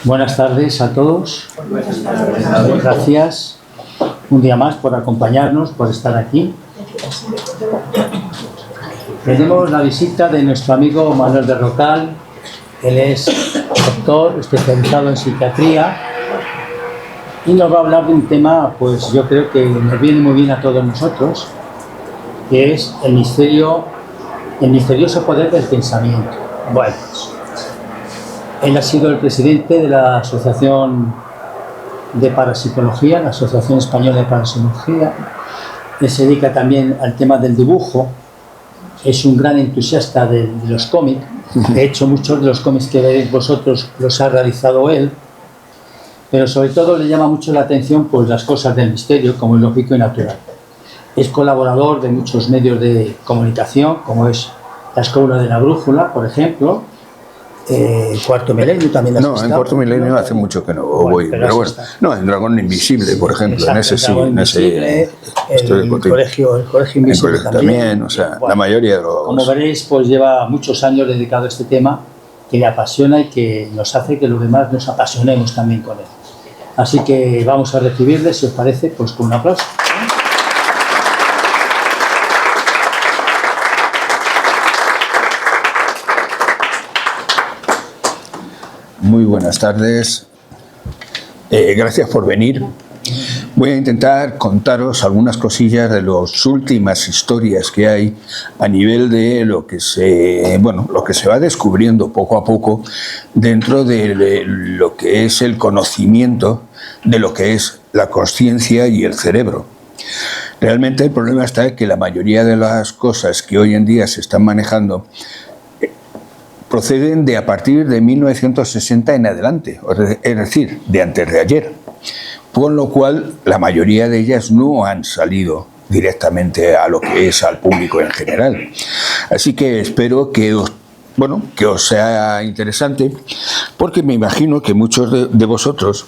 Buenas tardes a todos. Gracias un día más por acompañarnos, por estar aquí. Tenemos la visita de nuestro amigo Manuel de Rocal. Él es doctor especializado en psiquiatría y nos va a hablar de un tema, pues yo creo que nos viene muy bien a todos nosotros, que es el misterioso poder del pensamiento. Bueno, él ha sido el presidente de la Asociación de Parapsicología, la Asociación Española de Parapsicología. Él se dedica también al tema del dibujo. Es un gran entusiasta de los cómics. De hecho, muchos de los cómics que veréis vosotros los ha realizado él. Pero sobre todo le llama mucho la atención pues, las cosas del misterio, como es lógico y natural. Es colaborador de muchos medios de comunicación, como es la Escuela de la Brújula, por ejemplo. Cuarto Milenio también. No, en Cuarto Milenio hace mucho que no voy, pero bueno, no, en Dragón Invisible, por ejemplo, exacto, en ese sí, en ese estoy contigo. El colegio Invisible también, o sea, bueno, la mayoría de los... Como veréis, pues lleva muchos años dedicado a este tema, que le apasiona y que nos hace que los demás nos apasionemos también con él. Así que vamos a recibirle, si os parece, pues con un aplauso. Muy buenas tardes, gracias por venir. Voy a intentar contaros algunas cosillas de las últimas historias que hay a nivel de lo que se va descubriendo poco a poco dentro de lo que es el conocimiento de lo que es la consciencia y el cerebro. Realmente el problema está en que la mayoría de las cosas que hoy en día se están manejando proceden de a partir de 1960 en adelante, es decir, de antes de ayer, por lo cual la mayoría de ellas no han salido directamente a lo que es al público en general. Así que espero que os sea interesante, porque me imagino que muchos de vosotros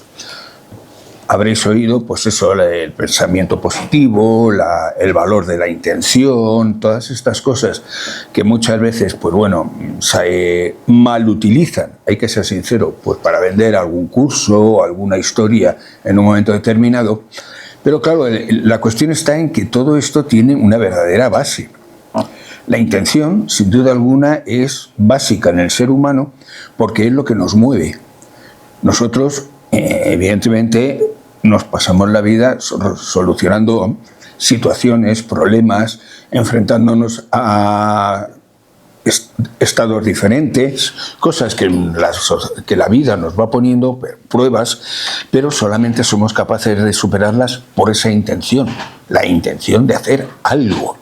habréis oído, pues eso, el pensamiento positivo, el valor de la intención, todas estas cosas que muchas veces, pues bueno, se mal utilizan, hay que ser sincero, pues para vender algún curso o alguna historia en un momento determinado. Pero claro, la cuestión está en que todo esto tiene una verdadera base. La intención, sin duda alguna, es básica en el ser humano porque es lo que nos mueve. Nosotros, evidentemente, nos pasamos la vida solucionando situaciones, problemas, enfrentándonos a estados diferentes, cosas que la vida nos va poniendo, pruebas, pero solamente somos capaces de superarlas por esa intención, la intención de hacer algo.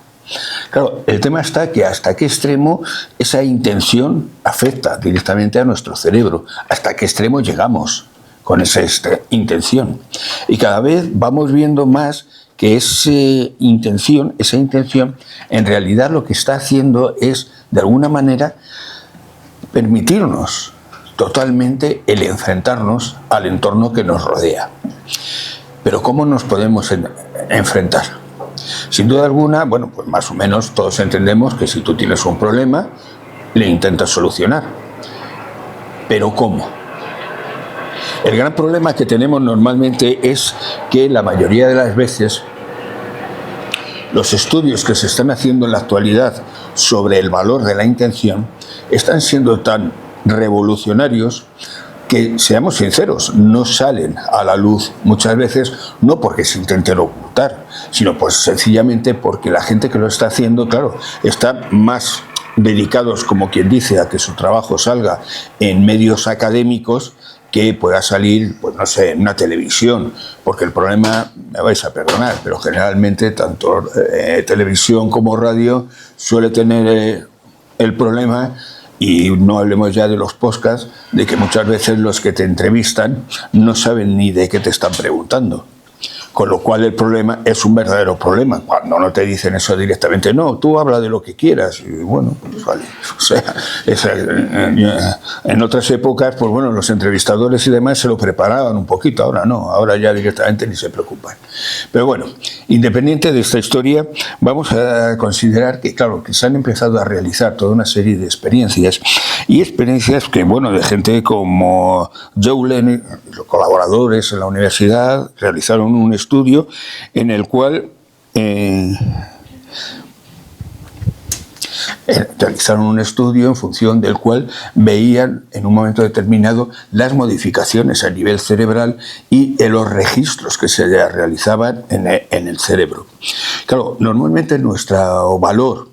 Claro, el tema está que hasta qué extremo esa intención afecta directamente a nuestro cerebro, hasta qué extremo llegamos con esa intención. Y cada vez vamos viendo más que esa intención en realidad lo que está haciendo es, de alguna manera, permitirnos totalmente el enfrentarnos al entorno que nos rodea. Pero ¿cómo nos podemos enfrentar? Sin duda alguna, bueno, pues más o menos todos entendemos que si tú tienes un problema, le intentas solucionar. ¿Pero cómo? El gran problema que tenemos normalmente es que la mayoría de las veces los estudios que se están haciendo en la actualidad sobre el valor de la intención están siendo tan revolucionarios que, seamos sinceros, no salen a la luz muchas veces, no porque se intenten ocultar, sino pues sencillamente porque la gente que lo está haciendo, claro, está más dedicados, como quien dice, a que su trabajo salga en medios académicos que pueda salir, pues no sé, en una televisión, porque el problema, me vais a perdonar, pero generalmente tanto televisión como radio suele tener el problema, y no hablemos ya de los podcasts, de que muchas veces los que te entrevistan no saben ni de qué te están preguntando. Con lo cual el problema es un verdadero problema. Cuando no te dicen eso directamente, no, tú habla de lo que quieras. Y bueno, pues vale. O sea, en otras épocas, pues bueno, los entrevistadores y demás se lo preparaban un poquito. Ahora no, ahora ya directamente ni se preocupan. Pero bueno, independiente de esta historia, vamos a considerar que, claro, que se han empezado a realizar toda una serie de experiencias, y experiencias que, bueno, de gente como Joulen, los colaboradores en la universidad, realizaron un estudio en el cual realizaron un estudio en función del cual veían en un momento determinado las modificaciones a nivel cerebral y los registros que se realizaban en el cerebro. Claro, normalmente nuestro valor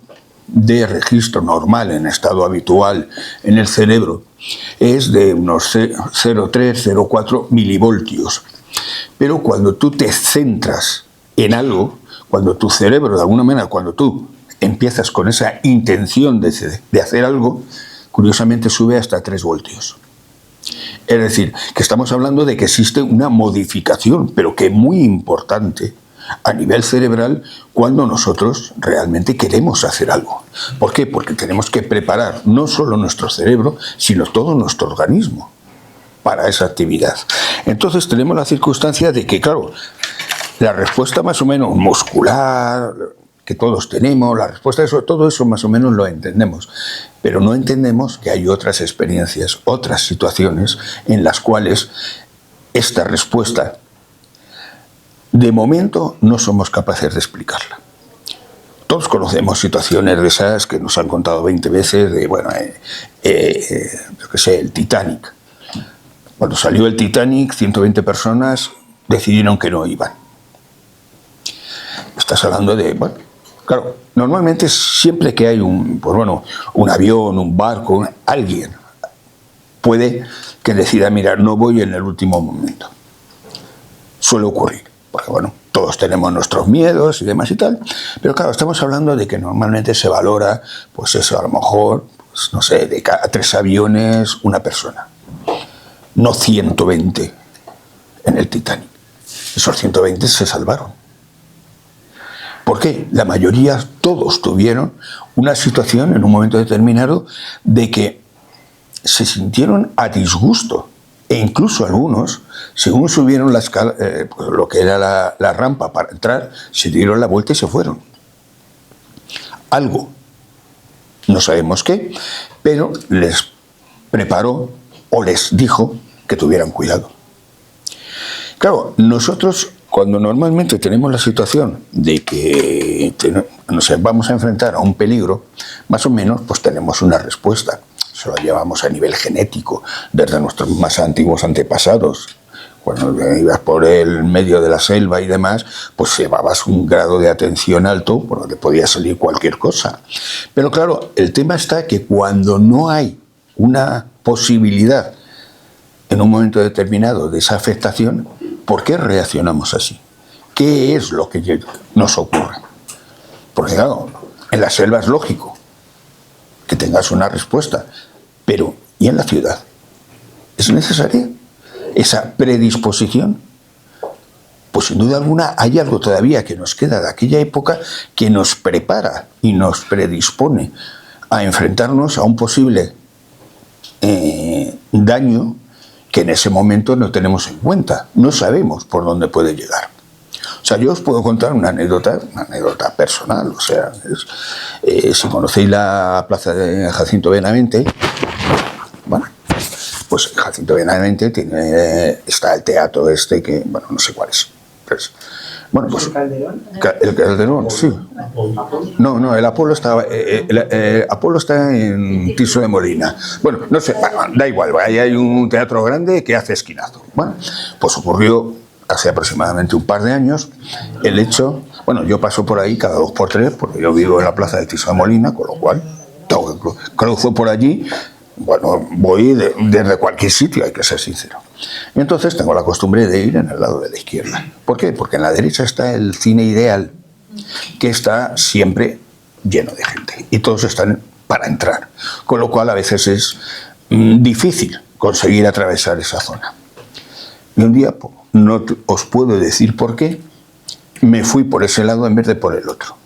de registro normal en estado habitual en el cerebro es de unos 0,3-0,4 milivoltios. Pero cuando tú te centras en algo, cuando tu cerebro, de alguna manera, cuando tú empiezas con esa intención de hacer algo, curiosamente sube hasta 3 voltios. Es decir, que estamos hablando de que existe una modificación, pero que es muy importante a nivel cerebral cuando nosotros realmente queremos hacer algo. ¿Por qué? Porque tenemos que preparar no solo nuestro cerebro, sino todo nuestro organismo para esa actividad. Entonces tenemos la circunstancia de que, claro, la respuesta más o menos muscular que todos tenemos, la respuesta de eso, todo eso más o menos lo entendemos, pero no entendemos que hay otras experiencias, otras situaciones en las cuales esta respuesta, de momento, no somos capaces de explicarla. Todos conocemos situaciones de esas que nos han contado 20 veces, de, bueno, yo qué sé, el Titanic. Cuando salió el Titanic, 120 personas decidieron que no iban. Estás hablando de, bueno, claro, normalmente siempre que hay un avión, un barco, alguien puede que decida, mira, no voy en el último momento. Suele ocurrir, porque bueno, todos tenemos nuestros miedos y demás y tal, pero claro, estamos hablando de que normalmente se valora, pues eso, a lo mejor, pues, no sé, de cada 3 aviones, una persona. No 120 en el Titanic. Esos 120 se salvaron. ¿Por qué? La mayoría, todos tuvieron una situación en un momento determinado de que se sintieron a disgusto, e incluso algunos, según subieron la escala, pues lo que era la rampa para entrar, se dieron la vuelta y se fueron. Algo, no sabemos qué, pero les preparó o les dijo que tuvieran cuidado. Claro, nosotros cuando normalmente tenemos la situación de que vamos a enfrentar a un peligro, más o menos pues tenemos una respuesta. Se lo llevamos a nivel genético, desde nuestros más antiguos antepasados. Cuando ibas por el medio de la selva y demás, pues llevabas un grado de atención alto por donde podía salir cualquier cosa. Pero claro, el tema está que cuando no hay una posibilidad en un momento determinado de esa afectación, ¿por qué reaccionamos así? ¿Qué es lo que nos ocurre? Porque claro, en la selva es lógico que tengas una respuesta, pero ¿y en la ciudad? ¿Es necesaria esa predisposición? Pues sin duda alguna hay algo todavía que nos queda de aquella época que nos prepara y nos predispone a enfrentarnos a un posible daño que en ese momento no tenemos en cuenta, no sabemos por dónde puede llegar. O sea, yo os puedo contar una anécdota personal, o sea, si conocéis la plaza de Jacinto Benavente, bueno, pues Jacinto Benavente está el teatro que, bueno, no sé cuál es. Pues, bueno, pues, ¿el Calderón? El Calderón, sí. No, el Apolo está, Apolo está en Tirso de Molina. Bueno, no sé, bueno, da igual, ahí hay un teatro grande que hace esquinazo. Bueno, pues ocurrió hace aproximadamente un par de años el hecho, bueno, yo paso por ahí cada 2 por 3, porque yo vivo en la plaza de Tirso de Molina, con lo cual cruzo por allí. Bueno, voy desde cualquier sitio, hay que ser sincero. Y entonces tengo la costumbre de ir en el lado de la izquierda. ¿Por qué? Porque en la derecha está el cine ideal, que está siempre lleno de gente. Y todos están para entrar. Con lo cual a veces es difícil conseguir atravesar esa zona. Y un día, no os puedo decir por qué, me fui por ese lado en vez de por el otro.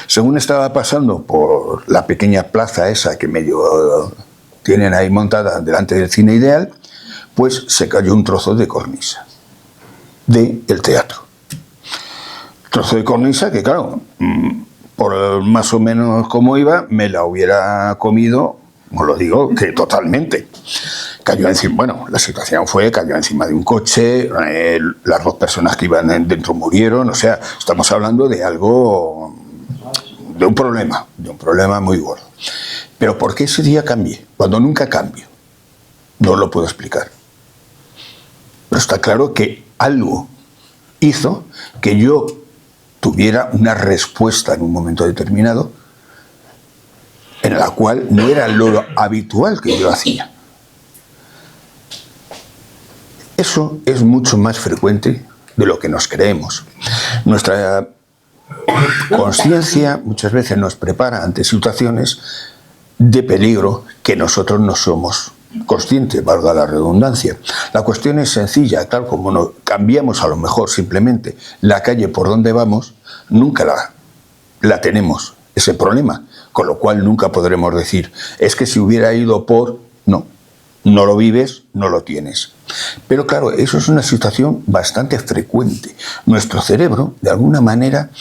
Según estaba pasando por la pequeña plaza esa que medio tienen ahí montada delante del Cine Ideal, pues se cayó un trozo de cornisa del teatro. Trozo de cornisa que, claro, por más o menos como iba, me la hubiera comido, os lo digo, que totalmente. Cayó encima, bueno, la situación fue, cayó encima de un coche, las 2 personas que iban dentro murieron, o sea, estamos hablando de algo, de un problema muy gordo. Pero ¿por qué ese día cambié? Cuando nunca cambio. No lo puedo explicar. Pero está claro que algo hizo que yo tuviera una respuesta en un momento determinado en la cual no era lo habitual que yo hacía. Eso es mucho más frecuente de lo que nos creemos. Nuestra conciencia muchas veces nos prepara ante situaciones de peligro que nosotros no somos conscientes, valga la redundancia. La cuestión es sencilla, tal como no cambiamos a lo mejor simplemente la calle por donde vamos, nunca la tenemos, ese problema, con lo cual nunca podremos decir, es que si hubiera ido por... No lo vives, no lo tienes. Pero claro, eso es una situación bastante frecuente. Nuestro cerebro, de alguna manera,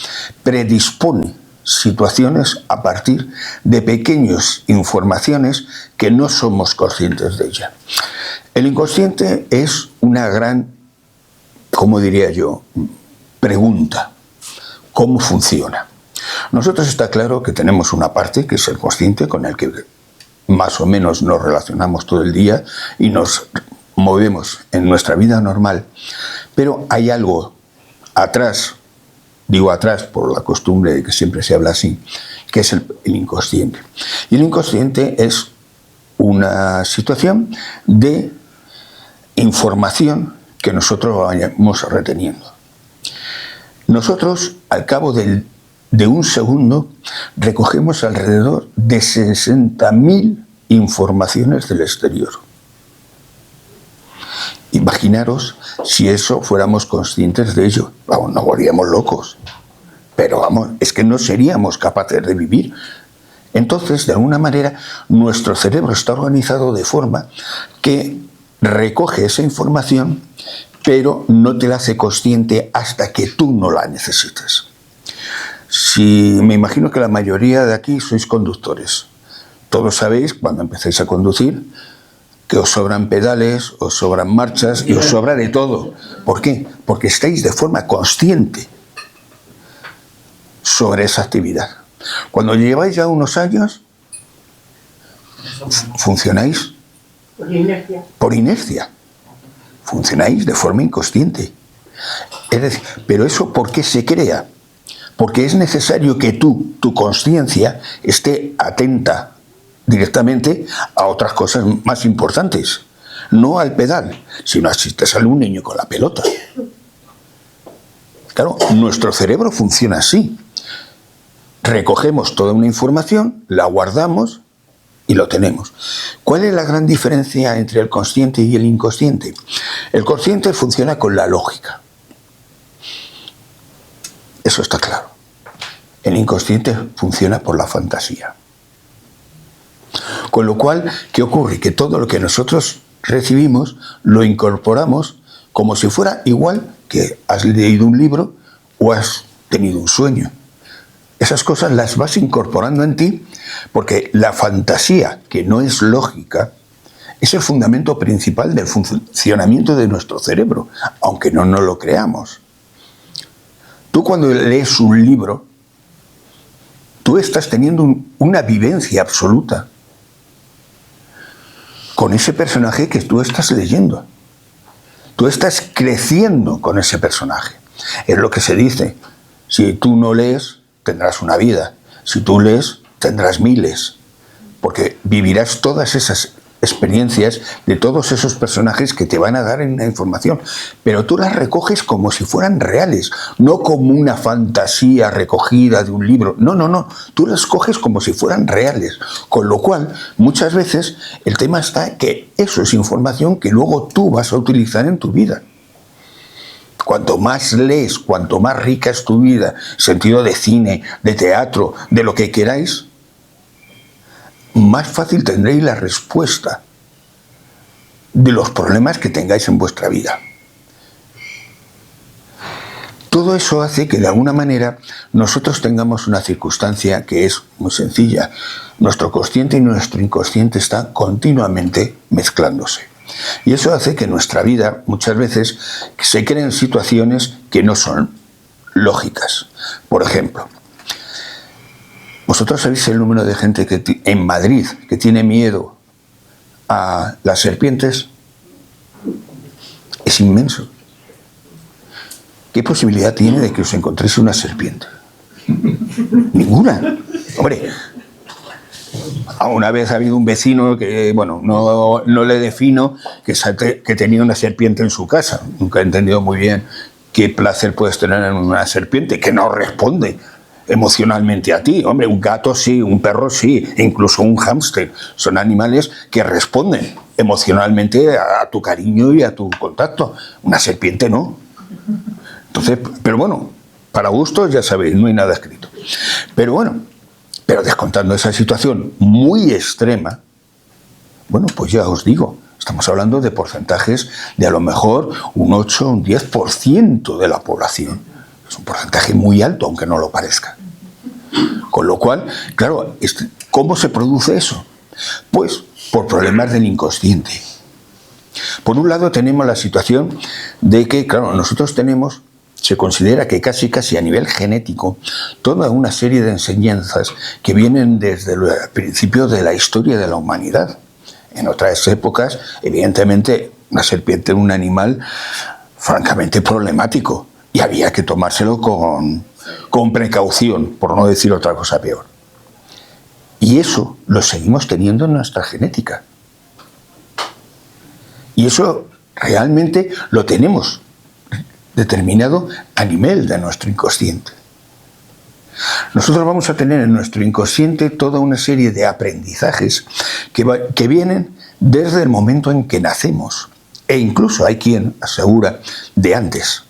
predispone situaciones a partir de pequeñas informaciones que no somos conscientes de ella. El inconsciente es una gran, ¿cómo diría yo?, pregunta. ¿Cómo funciona? Nosotros está claro que tenemos una parte que es el consciente, con el que más o menos nos relacionamos todo el día y nos movemos en nuestra vida normal, pero hay algo atrás, digo atrás por la costumbre de que siempre se habla así, que es el inconsciente. Y el inconsciente es una situación de información que nosotros vayamos reteniendo. Nosotros, al cabo de un segundo, recogemos alrededor de 60.000 informaciones del exterior. Imaginaros si eso fuéramos conscientes de ello. Vamos, nos volvíamos locos. Pero vamos, es que no seríamos capaces de vivir. Entonces, de alguna manera, nuestro cerebro está organizado de forma que recoge esa información, pero no te la hace consciente hasta que tú no la necesites. Si me imagino que la mayoría de aquí sois conductores. Todos sabéis, cuando empecéis a conducir, que os sobran pedales, os sobran marchas y os sobra de todo. ¿Por qué? Porque estáis de forma consciente sobre esa actividad. Cuando lleváis ya unos años, funcionáis por inercia. Funcionáis de forma inconsciente. Es decir, pero eso ¿por qué se crea? Porque es necesario que tu conciencia esté atenta directamente a otras cosas más importantes. No al pedal, sino a si te sale un niño con la pelota. Claro, nuestro cerebro funciona así. Recogemos toda una información, la guardamos y lo tenemos. ¿Cuál es la gran diferencia entre el consciente y el inconsciente? El consciente funciona con la lógica. Eso está claro. El inconsciente funciona por la fantasía. Con lo cual, ¿qué ocurre? Que todo lo que nosotros recibimos lo incorporamos como si fuera igual que has leído un libro o has tenido un sueño. Esas cosas las vas incorporando en ti porque la fantasía, que no es lógica, es el fundamento principal del funcionamiento de nuestro cerebro, aunque no nos lo creamos. Tú cuando lees un libro, tú estás teniendo una vivencia absoluta con ese personaje que tú estás leyendo. Tú estás creciendo con ese personaje. Es lo que se dice. Si tú no lees, tendrás una vida. Si tú lees, tendrás miles. Porque vivirás todas esas experiencias de todos esos personajes que te van a dar una información. Pero tú las recoges como si fueran reales, no como una fantasía recogida de un libro. No, no, no. Tú las coges como si fueran reales. Con lo cual, muchas veces, el tema está que eso es información que luego tú vas a utilizar en tu vida. Cuanto más lees, cuanto más rica es tu vida, sentido de cine, de teatro, de lo que queráis, más fácil tendréis la respuesta de los problemas que tengáis en vuestra vida. Todo eso hace que de alguna manera nosotros tengamos una circunstancia que es muy sencilla. Nuestro consciente y nuestro inconsciente están continuamente mezclándose. Y eso hace que nuestra vida muchas veces se creen situaciones que no son lógicas. Por ejemplo, ¿vosotros sabéis el número de gente que en Madrid que tiene miedo a las serpientes? Es inmenso. ¿Qué posibilidad tiene de que os encontréis una serpiente? Ninguna. Hombre, una vez ha habido un vecino que, bueno, no le defino, que tenía una serpiente en su casa. Nunca he entendido muy bien qué placer puedes tener en una serpiente que no responde emocionalmente a ti. Hombre, un gato sí, un perro sí, incluso un hámster. Son animales que responden emocionalmente a tu cariño y a tu contacto. Una serpiente no. Entonces, pero bueno, para gustos ya sabéis, no hay nada escrito. Pero bueno, pero descontando esa situación muy extrema, bueno, pues ya os digo, estamos hablando de porcentajes de a lo mejor un 8 o un 10% de la población. Es un porcentaje muy alto, aunque no lo parezca. Con lo cual, claro, ¿cómo se produce eso? Pues por problemas del inconsciente. Por un lado tenemos la situación de que, claro, nosotros tenemos, se considera que casi a nivel genético, toda una serie de enseñanzas que vienen desde el principio de la historia de la humanidad. En otras épocas, evidentemente, una serpiente era un animal francamente problemático y había que tomárselo con precaución, por no decir otra cosa peor. Y eso lo seguimos teniendo en nuestra genética. Y eso realmente lo tenemos determinado a nivel de nuestro inconsciente. Nosotros vamos a tener en nuestro inconsciente toda una serie de aprendizajes que vienen desde el momento en que nacemos. E incluso hay quien asegura de antes.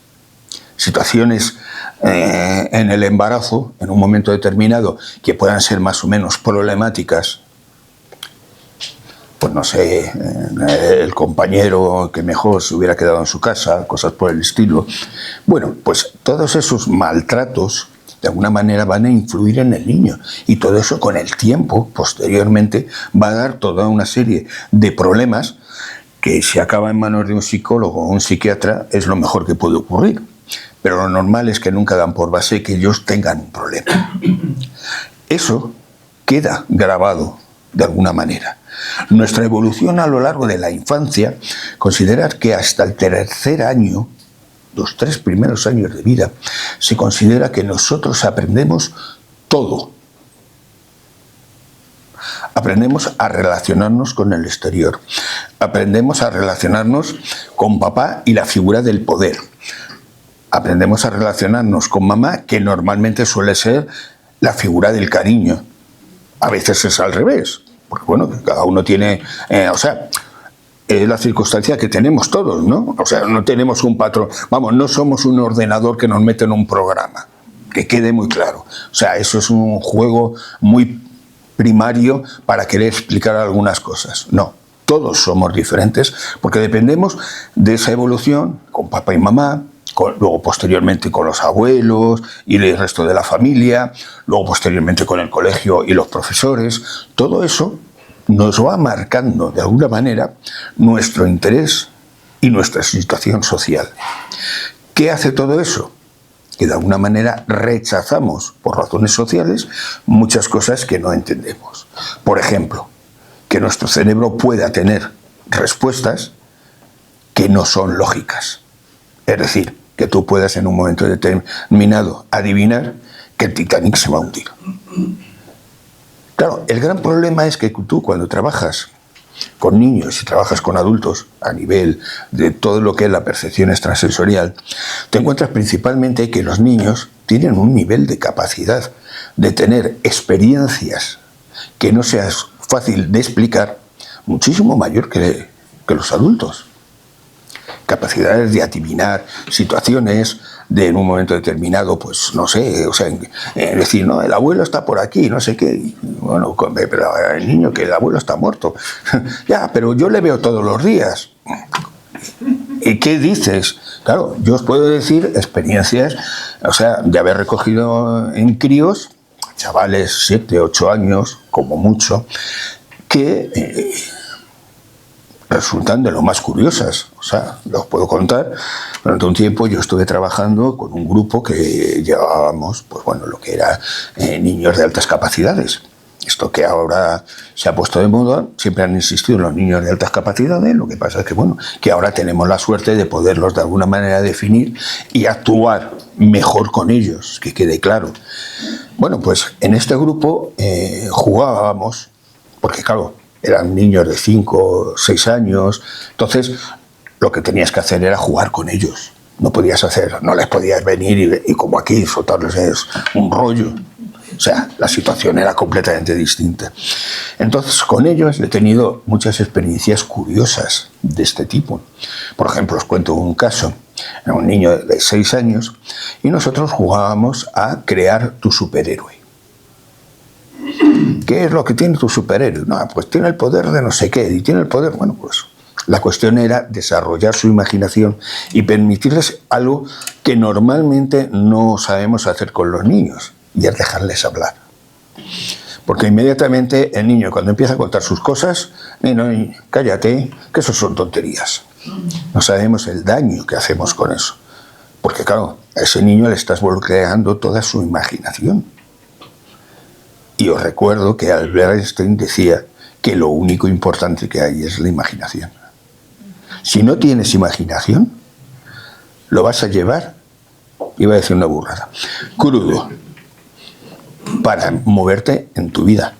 Situaciones en el embarazo, en un momento determinado, que puedan ser más o menos problemáticas. Pues no sé, el compañero que mejor se hubiera quedado en su casa, cosas por el estilo. Bueno, pues todos esos maltratos de alguna manera van a influir en el niño y todo eso con el tiempo, posteriormente, va a dar toda una serie de problemas que si acaba en manos de un psicólogo o un psiquiatra es lo mejor que puede ocurrir. Pero lo normal es que nunca dan por base que ellos tengan un problema. Eso queda grabado de alguna manera. Nuestra evolución a lo largo de la infancia, considerar que hasta el tercer año, los 3 primeros años de vida, se considera que nosotros aprendemos todo. Aprendemos a relacionarnos con el exterior. Aprendemos a relacionarnos con papá y la figura del poder. Aprendemos a relacionarnos con mamá, que normalmente suele ser la figura del cariño. A veces es al revés. Porque bueno, cada uno tiene, es la circunstancia que tenemos todos, ¿no? O sea, no tenemos un patrón, vamos, no somos un ordenador que nos mete en un programa, que quede muy claro. O sea, eso es un juego muy primario para querer explicar algunas cosas. No, todos somos diferentes porque dependemos de esa evolución con papá y mamá, luego posteriormente con los abuelos y el resto de la familia, luego posteriormente con el colegio y los profesores. Todo eso nos va marcando de alguna manera nuestro interés y nuestra situación social. ¿Qué hace todo eso? Que de alguna manera rechazamos por razones sociales muchas cosas que no entendemos. Por ejemplo, que nuestro cerebro pueda tener respuestas que no son lógicas. Es decir, que tú puedas en un momento determinado adivinar que el Titanic se va a hundir. Claro, el gran problema es que tú cuando trabajas con niños y trabajas con adultos a nivel de todo lo que es la percepción extrasensorial, te encuentras principalmente que los niños tienen un nivel de capacidad de tener experiencias que no sea fácil de explicar muchísimo mayor que los adultos. capacidades de adivinar situaciones, de en un momento determinado, pues no sé, o sea, decir, no, el abuelo está por aquí, no sé qué, y, bueno, pero el niño, que el abuelo está muerto. Ya, pero yo le veo todos los días. ¿Y qué dices? Claro, yo os puedo decir experiencias, o sea, de haber recogido en críos, chavales 7, 8 años, como mucho, que resultan de lo más curiosas. O sea, los puedo contar. Durante un tiempo yo estuve trabajando con un grupo que llevábamos, pues bueno, lo que era niños de altas capacidades. Esto que ahora se ha puesto de moda, siempre han insistido en los niños de altas capacidades, lo que pasa es que, bueno, que ahora tenemos la suerte de poderlos de alguna manera definir y actuar mejor con ellos, que quede claro. Bueno, pues en este grupo jugábamos, porque claro, eran niños de 5 o 6 años, entonces lo que tenías que hacer era jugar con ellos. No podías hacer, no les podías venir y como aquí soltarles un rollo. O sea, la situación era completamente distinta. Entonces, con ellos he tenido muchas experiencias curiosas de este tipo. Por ejemplo, os cuento un caso. Era un niño de 6 años y nosotros jugábamos a crear tu superhéroe. ¿Qué es lo que tiene tu superhéroe? No, pues tiene el poder de no sé qué. Y tiene el poder, bueno, pues la cuestión era desarrollar su imaginación y permitirles algo que normalmente no sabemos hacer con los niños, y es dejarles hablar. Porque inmediatamente el niño, cuando empieza a contar sus cosas, no, cállate, que eso son tonterías. No sabemos el daño que hacemos con eso. Porque claro, a ese niño le estás bloqueando toda su imaginación. Y os recuerdo que Albert Einstein decía que lo único importante que hay es la imaginación. Si no tienes imaginación, lo vas a llevar, iba a decir una burrada, crudo, para moverte en tu vida.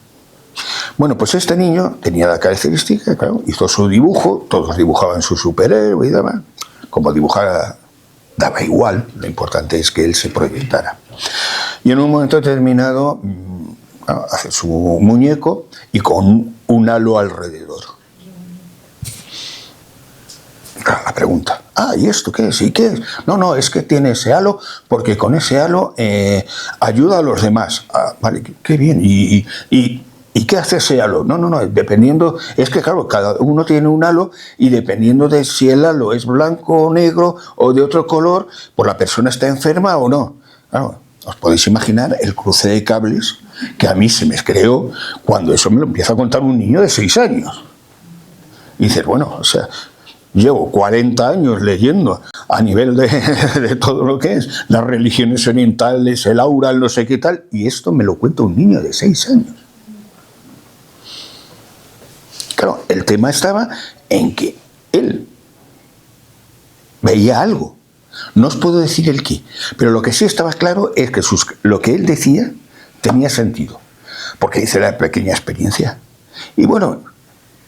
Bueno, pues este niño tenía la característica, claro, hizo su dibujo, todos dibujaban su superhéroe y demás. Como dibujara, daba igual, lo importante es que él se proyectara. Y en un momento determinado hace su muñeco y con un halo alrededor. Claro, la pregunta, ¿y esto qué es? ¿Y qué es? No, es que tiene ese halo porque con ese halo ayuda a los demás. Vale, qué bien. ¿Y qué hace ese halo? No, dependiendo, es que claro, cada uno tiene un halo y dependiendo de si el halo es blanco o negro o de otro color, pues la persona está enferma o no. Claro, os podéis imaginar el cruce de cables que a mí se me creó cuando eso me lo empieza a contar un niño de 6 años. Y dices, bueno, o sea, llevo 40 años leyendo a nivel de todo lo que es las religiones orientales, el aura, el no sé qué tal, y esto me lo cuenta un niño de 6 años. Claro, el tema estaba en que él veía algo. No os puedo decir el qué, pero lo que sí estaba claro es que lo que él decía tenía sentido, porque hice la pequeña experiencia. Y bueno,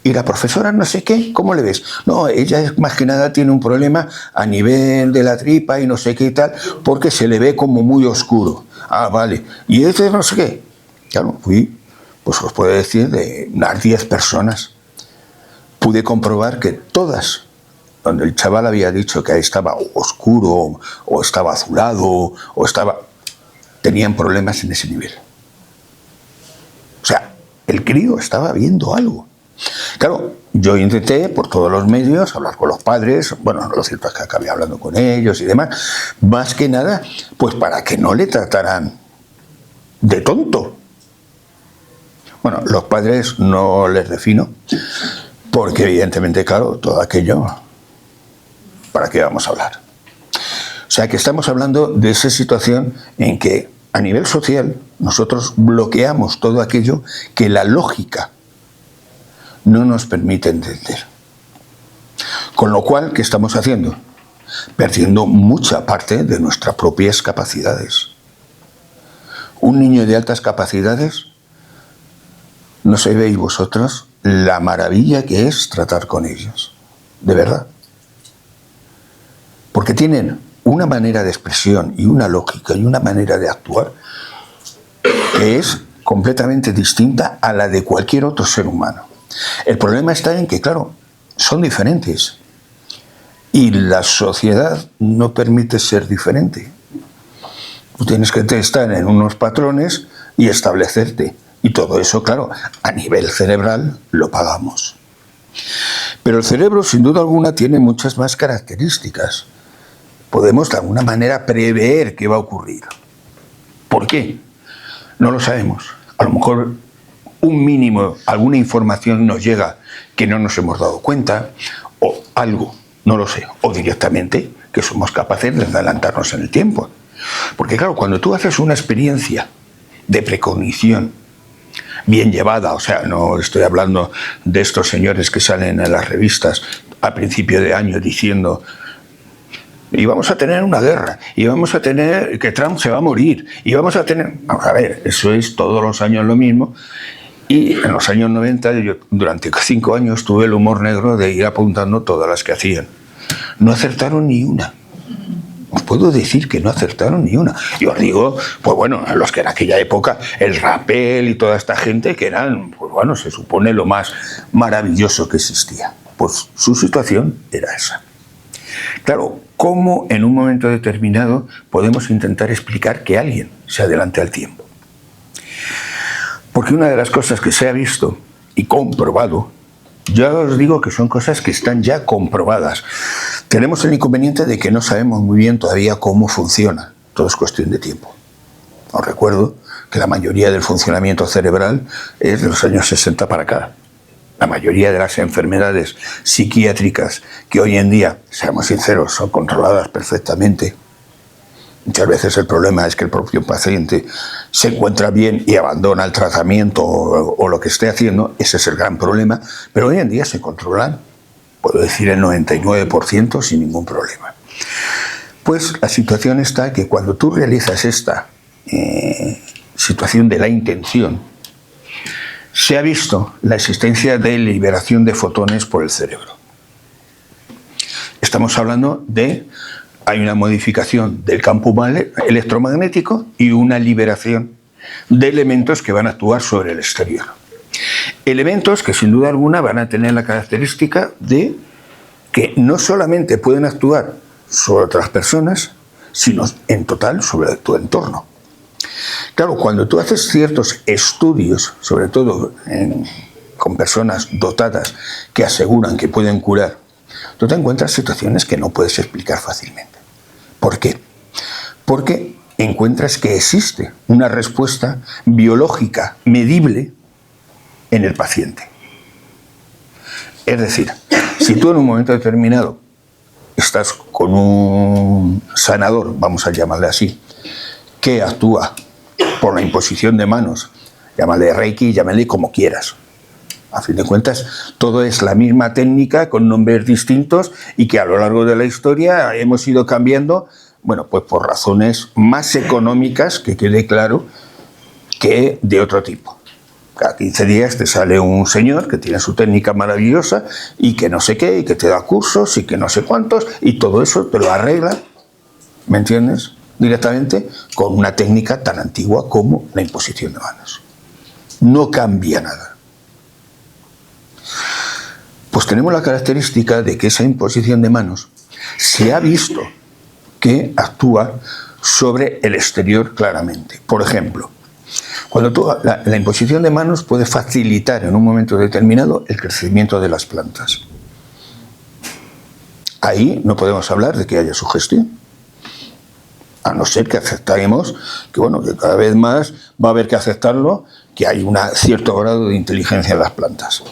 y la profesora no sé qué, ¿cómo le ves? No, ella más que nada tiene un problema a nivel de la tripa y no sé qué y tal, porque se le ve como muy oscuro. Vale. Y ese no sé qué. Claro, fui, pues os puedo decir, de unas 10 personas. Pude comprobar que todas, donde el chaval había dicho que estaba oscuro, o estaba azulado, tenían problemas en ese nivel. O sea, el crío estaba viendo algo. Claro, yo intenté por todos los medios hablar con los padres, bueno, lo cierto es que acabé hablando con ellos y demás, más que nada, pues para que no le trataran de tonto. Bueno, los padres no les defino, porque evidentemente, claro, todo aquello, ¿para qué vamos a hablar? O sea que estamos hablando de esa situación en que a nivel social nosotros bloqueamos todo aquello que la lógica no nos permite entender. Con lo cual, ¿qué estamos haciendo? Perdiendo mucha parte de nuestras propias capacidades. Un niño de altas capacidades, no sabéis vosotros la maravilla que es tratar con ellos. De verdad. Porque tienen una manera de expresión y una lógica y una manera de actuar que es completamente distinta a la de cualquier otro ser humano. El problema está en que, claro, son diferentes Y la sociedad no permite ser diferente. Tú tienes que estar en unos patrones y establecerte. Y todo eso, claro, a nivel cerebral lo pagamos. Pero el cerebro, sin duda alguna, tiene muchas más características. Podemos, de alguna manera, prever qué va a ocurrir. ¿Por qué? No lo sabemos. A lo mejor un mínimo, alguna información nos llega que no nos hemos dado cuenta, o algo, no lo sé, o directamente que somos capaces de adelantarnos en el tiempo. Porque claro, cuando tú haces una experiencia de precognición bien llevada, o sea, no estoy hablando de estos señores que salen en las revistas a principio de año diciendo: y vamos a tener una guerra, y vamos a tener que Trump se va a morir, y vamos a tener... Vamos a ver, eso es todos los años lo mismo. Y en los años 90, yo durante 5 años tuve el humor negro de ir apuntando todas las que hacían. No acertaron ni una. Os puedo decir que no acertaron ni una. Y os digo, pues bueno, los que en aquella época, el Rappel y toda esta gente, que eran, pues bueno, se supone lo más maravilloso que existía. Pues su situación era esa. Claro, ¿cómo en un momento determinado podemos intentar explicar que alguien se adelante al tiempo? Porque una de las cosas que se ha visto y comprobado, ya os digo que son cosas que están ya comprobadas. Tenemos el inconveniente de que no sabemos muy bien todavía cómo funciona. Todo es cuestión de tiempo. Os recuerdo que la mayoría del funcionamiento cerebral es de los años 60 para acá. La mayoría de las enfermedades psiquiátricas que hoy en día, seamos sinceros, son controladas perfectamente. Muchas veces el problema es que el propio paciente se encuentra bien y abandona el tratamiento o lo que esté haciendo. Ese es el gran problema. Pero hoy en día se controlan, puedo decir, el 99% sin ningún problema. Pues la situación está que cuando tú realizas esta situación de la intención, se ha visto la existencia de liberación de fotones por el cerebro. Estamos hablando de... Hay una modificación del campo electromagnético y una liberación de elementos que van a actuar sobre el exterior. Elementos que sin duda alguna van a tener la característica de que no solamente pueden actuar sobre otras personas, sino en total sobre tu entorno. Claro, cuando tú haces ciertos estudios, sobre todo con personas dotadas que aseguran que pueden curar, tú te encuentras situaciones que no puedes explicar fácilmente. ¿Por qué? Porque encuentras que existe una respuesta biológica medible en el paciente. Es decir, si tú en un momento determinado estás con un sanador, vamos a llamarle así, que actúa por la imposición de manos, llámale Reiki, llámale como quieras. A fin de cuentas, todo es la misma técnica con nombres distintos y que a lo largo de la historia hemos ido cambiando, bueno, pues por razones más económicas, que quede claro, que de otro tipo. Cada 15 días te sale un señor que tiene su técnica maravillosa y que no sé qué, y que te da cursos y que no sé cuántos, y todo eso te lo arregla, ¿me entiendes?, directamente con una técnica tan antigua como la imposición de manos. No cambia nada. Pues tenemos la característica de que esa imposición de manos se ha visto que actúa sobre el exterior claramente. Por ejemplo, cuando la imposición de manos puede facilitar en un momento determinado el crecimiento de las plantas. Ahí no podemos hablar de que haya sugestión, a no ser que aceptemos que, bueno, que cada vez más va a haber que aceptarlo, que hay un cierto grado de inteligencia en las plantas.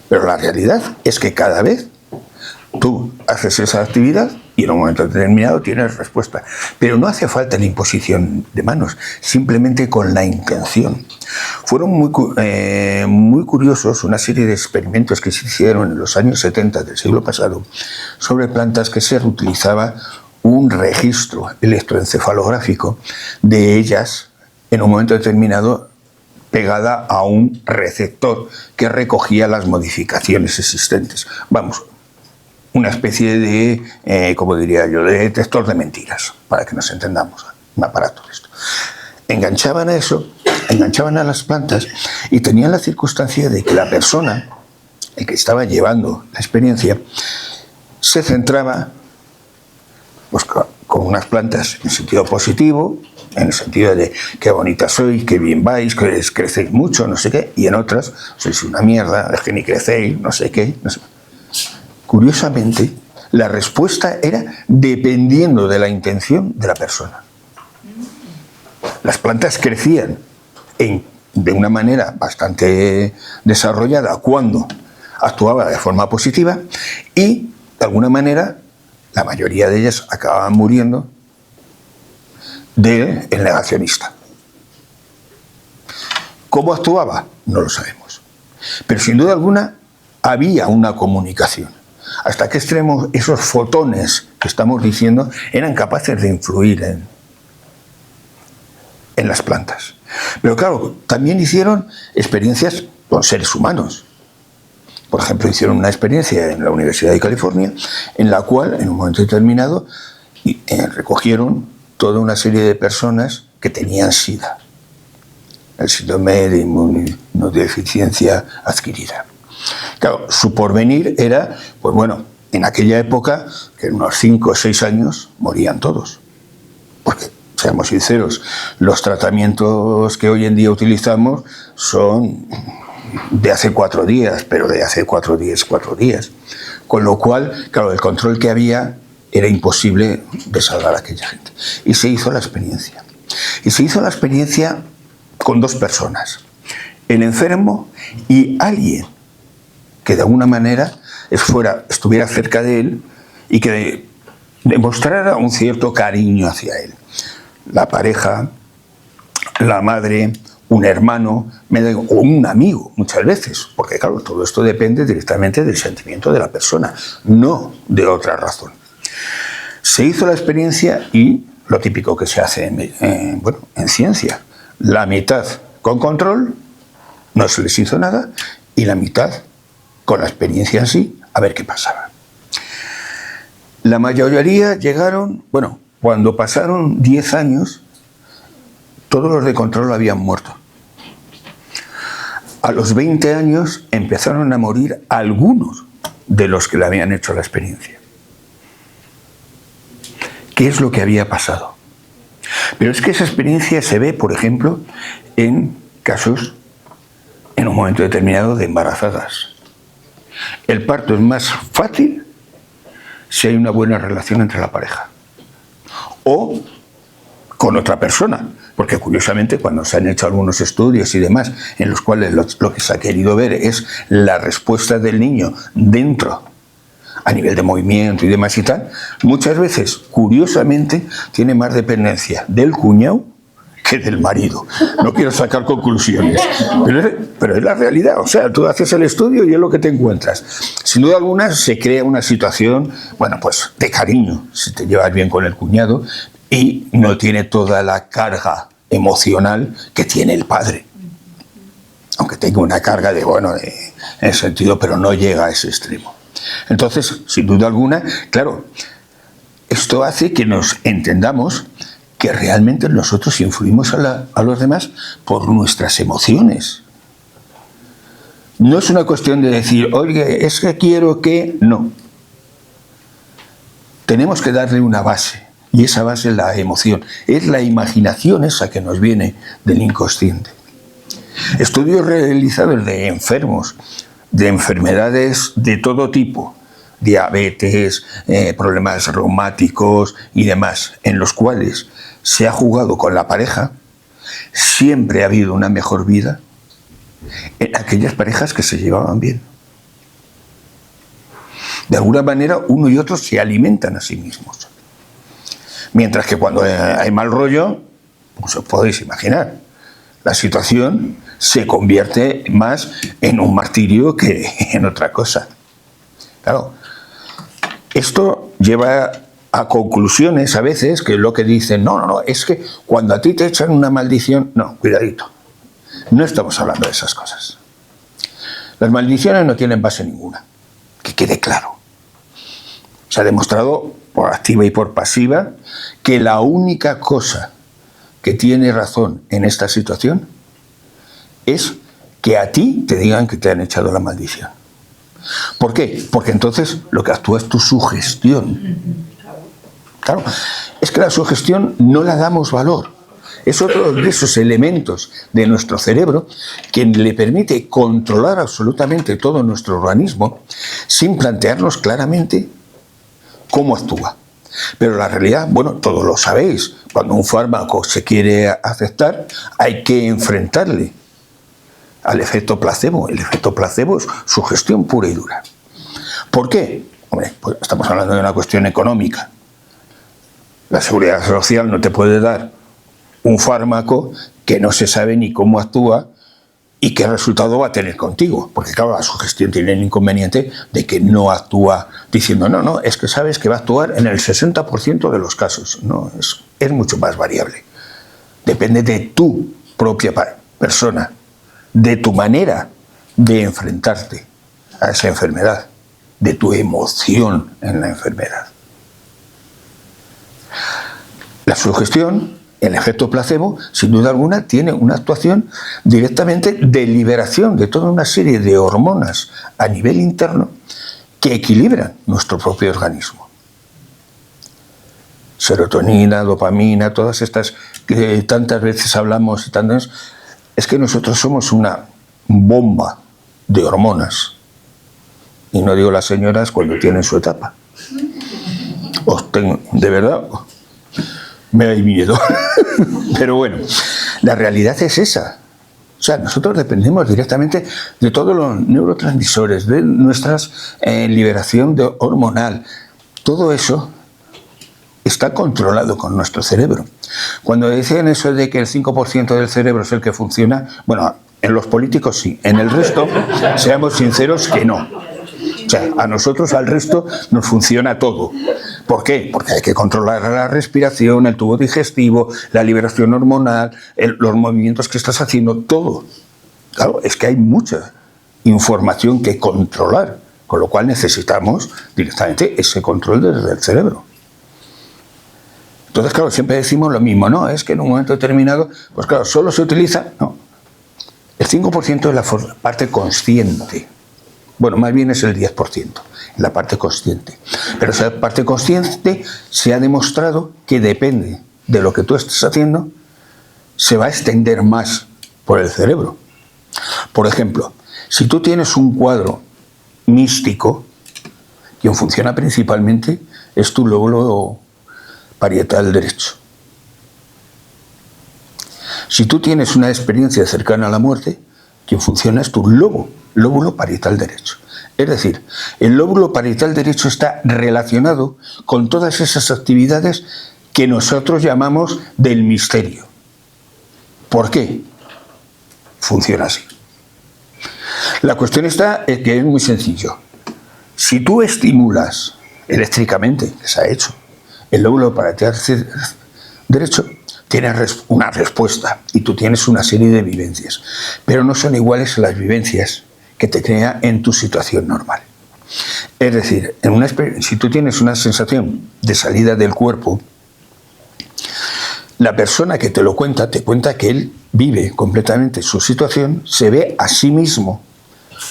Pero la realidad es que cada vez tú haces esa actividad y en un momento determinado tienes respuesta. Pero no hace falta la imposición de manos, simplemente con la intención. Fueron muy curiosos una serie de experimentos que se hicieron en los años 70 del siglo pasado sobre plantas que se reutilizaba un registro electroencefalográfico de ellas en un momento determinado pegada a un receptor que recogía las modificaciones existentes. Vamos, una especie de, como diría yo, de detector de mentiras, para que nos entendamos, un aparato de esto. Enganchaban a eso, enganchaban a las plantas y tenían la circunstancia de que la persona, el que estaba llevando la experiencia, se centraba pues, con unas plantas en sentido positivo, en el sentido de qué bonitas sois, qué bien vais, que crecéis mucho, no sé qué, y en otras sois una mierda, es que ni crecéis, no sé qué. No sé. Curiosamente, la respuesta era dependiendo de la intención de la persona. Las plantas crecían de una manera bastante desarrollada cuando actuaba de forma positiva y, de alguna manera, la mayoría de ellas acababan muriendo del negacionista. ¿Cómo actuaba? No lo sabemos. Pero sin duda alguna había una comunicación. ¿Hasta qué extremo esos fotones que estamos diciendo eran capaces de influir en las plantas? Pero claro, también hicieron experiencias con seres humanos. Por ejemplo, hicieron una experiencia en la Universidad de California en la cual, en un momento determinado, recogieron toda una serie de personas que tenían SIDA, el síndrome de inmunodeficiencia adquirida. Claro, su porvenir era, pues bueno, en aquella época, que en unos 5 o 6 años morían todos. Porque, seamos sinceros, los tratamientos que hoy en día utilizamos son de hace 4 días, pero de hace 4 días. Con lo cual, claro, el control que había era imposible de salvar a aquella gente. Y se hizo la experiencia. Y se hizo la experiencia con 2 personas. El enfermo y alguien que de alguna manera estuviera cerca de él y que demostrara un cierto cariño hacia él. La pareja, la madre, un hermano, o un amigo, muchas veces, porque claro, todo esto depende directamente del sentimiento de la persona, no de otra razón. Se hizo la experiencia y lo típico que se hace en ciencia, la mitad con control, no se les hizo nada, y la mitad con la experiencia en sí, a ver qué pasaba. La mayoría llegaron, cuando pasaron 10 años, todos los de control habían muerto. A los 20 años empezaron a morir algunos de los que le habían hecho la experiencia. ¿Qué es lo que había pasado? Pero es que esa experiencia se ve, por ejemplo, en casos, en un momento determinado, de embarazadas. El parto es más fácil si hay una buena relación entre la pareja o con otra persona, porque curiosamente cuando se han hecho algunos estudios y demás en los cuales lo que se ha querido ver es la respuesta del niño dentro a nivel de movimiento y demás y tal, muchas veces, curiosamente, tiene más dependencia del cuñado que del marido. No quiero sacar conclusiones, pero es la realidad. O sea, tú haces el estudio y es lo que te encuentras. Sin duda alguna se crea una situación, pues de cariño, si te llevas bien con el cuñado y no tiene toda la carga emocional que tiene el padre. Aunque tenga una carga en el sentido, pero no llega a ese extremo. Entonces, sin duda alguna, claro, esto hace que nos entendamos que realmente nosotros influimos a los demás por nuestras emociones. No es una cuestión de decir, oye, es que quiero que... No. Tenemos que darle una base, y esa base es la emoción. Es la imaginación esa que nos viene del inconsciente. Estudios realizados de enfermos, de enfermedades de todo tipo, diabetes, problemas reumáticos y demás, en los cuales se ha jugado con la pareja, siempre ha habido una mejor vida en aquellas parejas que se llevaban bien. De alguna manera, uno y otro se alimentan a sí mismos. Mientras que cuando hay mal rollo, pues os podéis imaginar, la situación se convierte más en un martirio que en otra cosa. Claro, esto lleva a conclusiones a veces que es lo que dicen, no, es que cuando a ti te echan una maldición, no, cuidadito, no estamos hablando de esas cosas. Las maldiciones no tienen base ninguna, que quede claro. Se ha demostrado por activa y por pasiva que la única cosa que tiene razón en esta situación es que a ti te digan que te han echado la maldición. ¿Por qué? Porque entonces lo que actúa es tu sugestión. Claro, es que la sugestión no la damos valor. Es otro de esos elementos de nuestro cerebro que le permite controlar absolutamente todo nuestro organismo sin plantearnos claramente cómo actúa. Pero la realidad, bueno, todos lo sabéis, cuando un fármaco se quiere aceptar, hay que enfrentarle al efecto placebo. El efecto placebo es sugestión pura y dura. ¿Por qué? Hombre, pues estamos hablando de una cuestión económica. La seguridad social no te puede dar un fármaco que no se sabe ni cómo actúa y qué resultado va a tener contigo. Porque claro, la sugestión tiene el inconveniente de que no actúa diciendo, no, es que sabes que va a actuar en el 60% de los casos. No, es mucho más variable. Depende de tu propia persona, de tu manera de enfrentarte a esa enfermedad, de tu emoción en la enfermedad. La sugestión, el efecto placebo, sin duda alguna, tiene una actuación directamente de liberación de toda una serie de hormonas a nivel interno que equilibran nuestro propio organismo. Serotonina, dopamina, todas estas que tantas veces hablamos, es que nosotros somos una bomba de hormonas. Y no digo las señoras cuando tienen su etapa. De verdad, me da miedo. Pero bueno, la realidad es esa. O sea, nosotros dependemos directamente de todos los neurotransmisores, de nuestra liberación hormonal. Todo eso está controlado con nuestro cerebro. Cuando dicen eso de que el 5% del cerebro es el que funciona, bueno, en los políticos sí, en el resto, seamos sinceros que no. O sea, a nosotros, al resto, nos funciona todo. ¿Por qué? Porque hay que controlar la respiración, el tubo digestivo, la liberación hormonal, los movimientos que estás haciendo, todo. Claro, es que hay mucha información que controlar, con lo cual necesitamos directamente ese control desde el cerebro. Entonces, claro, siempre decimos lo mismo, ¿no? Es que en un momento determinado, pues claro, solo se utiliza, no. El 5% es la parte consciente. Bueno, más bien es el 10%, la parte consciente. Pero esa parte consciente se ha demostrado que depende de lo que tú estés haciendo, se va a extender más por el cerebro. Por ejemplo, si tú tienes un cuadro místico, quien funciona principalmente es tu lóbulo parietal derecho. Si tú tienes una experiencia cercana a la muerte, quien funciona es tu lóbulo parietal derecho. Es decir, el lóbulo parietal derecho está relacionado con todas esas actividades que nosotros llamamos del misterio. ¿Por qué? Funciona así. La cuestión está en que es muy sencillo. Si tú estimulas eléctricamente, que se ha hecho, el lóbulo parietal derecho, tienes una respuesta y tú tienes una serie de vivencias, pero no son iguales a las vivencias que te crea en tu situación normal. Es decir, si tú tienes una sensación de salida del cuerpo, la persona que te lo cuenta, te cuenta que él vive completamente su situación, se ve a sí mismo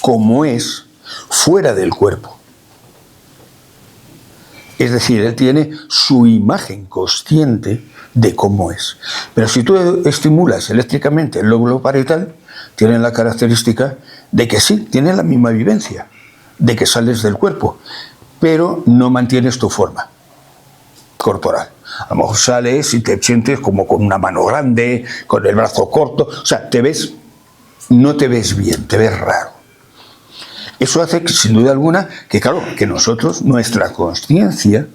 como es fuera del cuerpo. Es decir, él tiene su imagen consciente de cómo es. Pero si tú estimulas eléctricamente el lóbulo parietal, tiene la característica de que sí, tiene la misma vivencia, de que sales del cuerpo, pero no mantienes tu forma corporal. A lo mejor sales y te sientes como con una mano grande, con el brazo corto, o sea, no te ves bien, te ves raro. Eso hace que, sin duda alguna, que claro, que nosotros, nuestra consciencia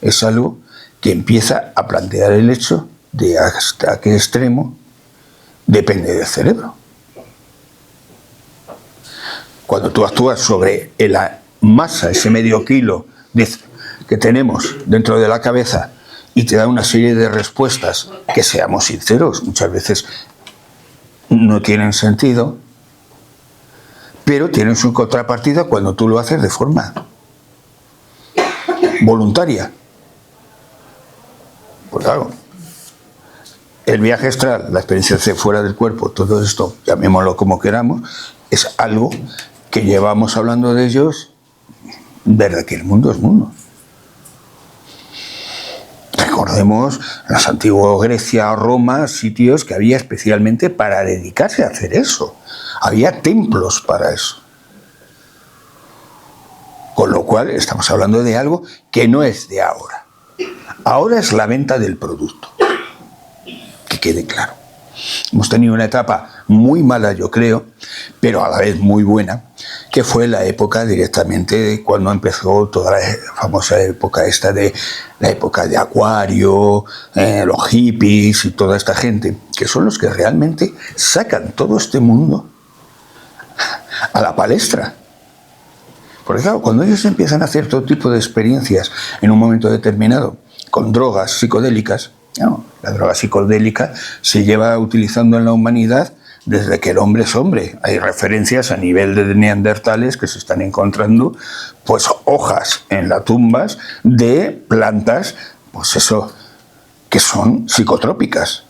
es algo que empieza a plantear el hecho de hasta qué extremo depende del cerebro. Cuando tú actúas sobre la masa, ese medio kilo que tenemos dentro de la cabeza, y te da una serie de respuestas que, seamos sinceros, muchas veces no tienen sentido, pero tienen su contrapartida cuando tú lo haces de forma voluntaria. Pues claro, el viaje astral, la experiencia de fuera del cuerpo, todo esto, llamémoslo como queramos, es algo que llevamos hablando de ellos desde que el mundo es mundo. Recordemos las antiguas Grecia, Roma, sitios que había especialmente para dedicarse a hacer eso. Había templos para eso. Con lo cual estamos hablando de algo que no es de ahora. Ahora es la venta del producto. Que quede claro. Hemos tenido una etapa muy mala, yo creo, pero a la vez muy buena, que fue la época directamente cuando empezó toda la famosa época esta de la época de Acuario, los hippies y toda esta gente, que son los que realmente sacan todo este mundo a la palestra. Porque claro, cuando ellos empiezan a hacer todo tipo de experiencias en un momento determinado con drogas psicodélicas, no, la droga psicodélica se lleva utilizando en la humanidad desde que el hombre es hombre. Hay referencias a nivel de neandertales que se están encontrando, pues, hojas en las tumbas de plantas, pues eso, que son psicotrópicas.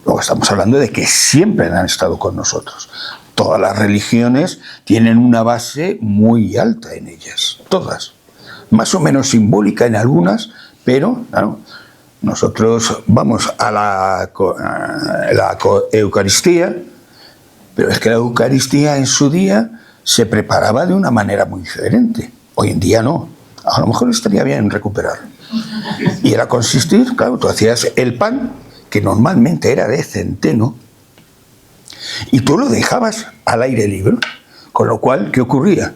Luego estamos hablando de que siempre han estado con nosotros. Todas las religiones tienen una base muy alta en ellas, todas. Más o menos simbólica en algunas, pero, claro, nosotros vamos a la Eucaristía, pero es que la Eucaristía en su día se preparaba de una manera muy diferente. Hoy en día no. A lo mejor estaría bien recuperarlo. Y era consistir, claro, tú hacías el pan, que normalmente era de centeno, y tú lo dejabas al aire libre, con lo cual, ¿qué ocurría?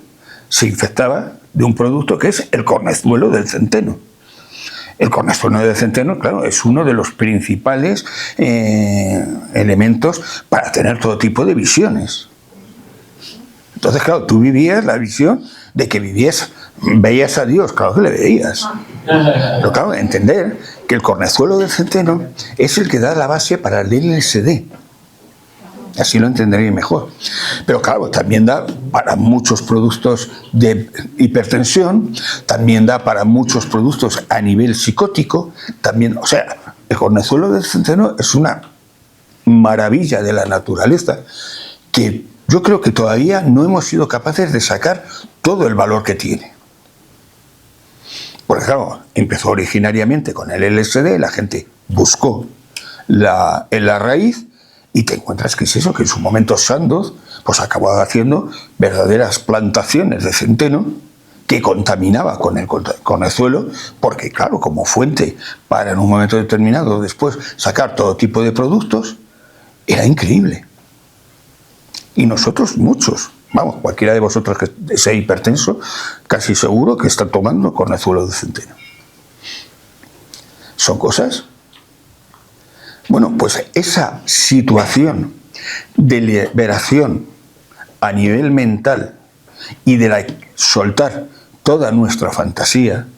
Se infectaba de un producto que es el cornezuelo del centeno. El cornezuelo del centeno, claro, es uno de los principales elementos para tener todo tipo de visiones. Entonces, claro, tú vivías la visión de que veías a Dios, claro que le veías. Pero claro, entender que el cornezuelo del centeno es el que da la base para el LSD. Así lo entenderéis mejor. Pero claro, también da para muchos productos de hipertensión, también da para muchos productos a nivel psicótico, también, o sea, el cornezuelo del centeno es una maravilla de la naturaleza que yo creo que todavía no hemos sido capaces de sacar todo el valor que tiene. Porque claro, empezó originariamente con el LSD, la gente buscó en la raíz, y te encuentras que es eso, que en su momento Sandoz pues acabó haciendo verdaderas plantaciones de centeno que contaminaba con el suelo, porque claro, como fuente para en un momento determinado después sacar todo tipo de productos, era increíble. Y nosotros muchos, vamos, cualquiera de vosotros que sea hipertenso, casi seguro que está tomando cornezuelo de centeno. Son cosas. Bueno, pues esa situación de liberación a nivel mental y de soltar toda nuestra fantasía,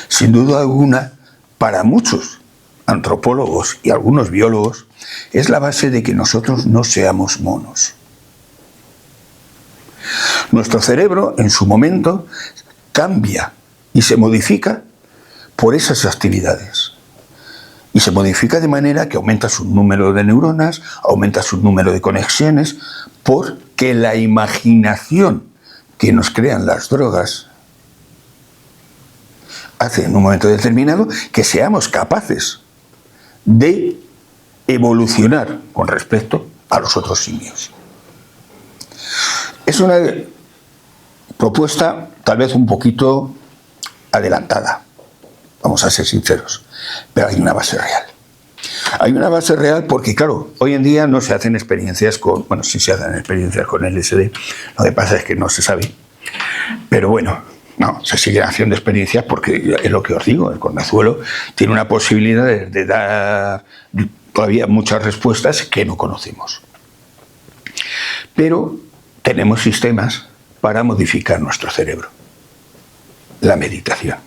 sin duda alguna, para muchos antropólogos y algunos biólogos, es la base de que nosotros no seamos monos. Nuestro cerebro, en su momento, cambia y se modifica por esas actividades. Y se modifica de manera que aumenta su número de neuronas, aumenta su número de conexiones, porque la imaginación que nos crean las drogas hace en un momento determinado que seamos capaces de evolucionar con respecto a los otros simios. Es una propuesta tal vez un poquito adelantada, vamos a ser sinceros, pero hay una base real. Hay una base real porque, claro, hoy en día no se hacen experiencias sí se hacen experiencias con LSD, lo que pasa es que no se sabe. Pero bueno, no, se siguen haciendo experiencias porque es lo que os digo, el cornezuelo tiene una posibilidad de dar todavía muchas respuestas que no conocemos. Pero tenemos sistemas para modificar nuestro cerebro. La meditación.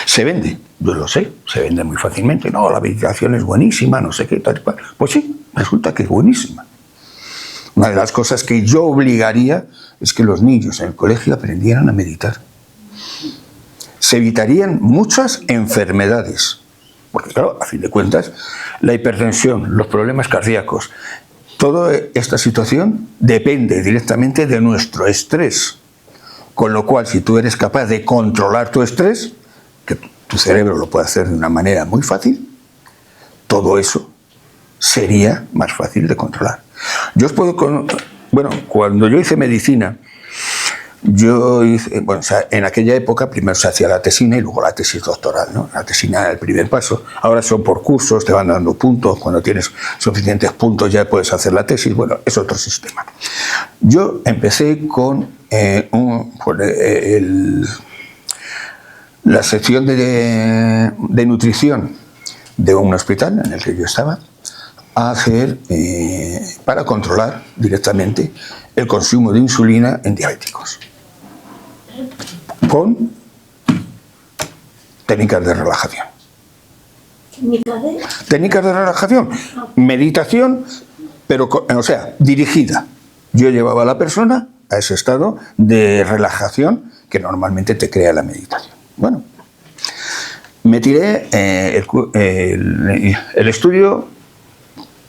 Se vende, yo lo sé, se vende muy fácilmente. No, la meditación es buenísima, no sé qué, tal y cual. Pues sí, resulta que es buenísima. Una de las cosas que yo obligaría es que los niños en el colegio aprendieran a meditar. Se evitarían muchas enfermedades. Porque claro, a fin de cuentas, la hipertensión, los problemas cardíacos toda esta situación depende directamente de nuestro estrés. Con lo cual, si tú eres capaz de controlar tu estrés, que tu cerebro lo puede hacer de una manera muy fácil, todo eso sería más fácil de controlar. Yo os puedo... Bueno, cuando yo hice medicina, yo hice... Bueno, o sea, en aquella época primero se hacía la tesina y luego la tesis doctoral, ¿no? La tesina era el primer paso. Ahora son por cursos, te van dando puntos. Cuando tienes suficientes puntos ya puedes hacer la tesis. Bueno, es otro sistema. Yo empecé con la sección de nutrición de un hospital en el que yo estaba, a hacer para controlar directamente el consumo de insulina en diabéticos con técnicas de relajación. Técnicas de relajación, meditación, pero o sea, dirigida. Yo llevaba a la persona a ese estado de relajación que normalmente te crea la meditación. Bueno, me tiré el estudio,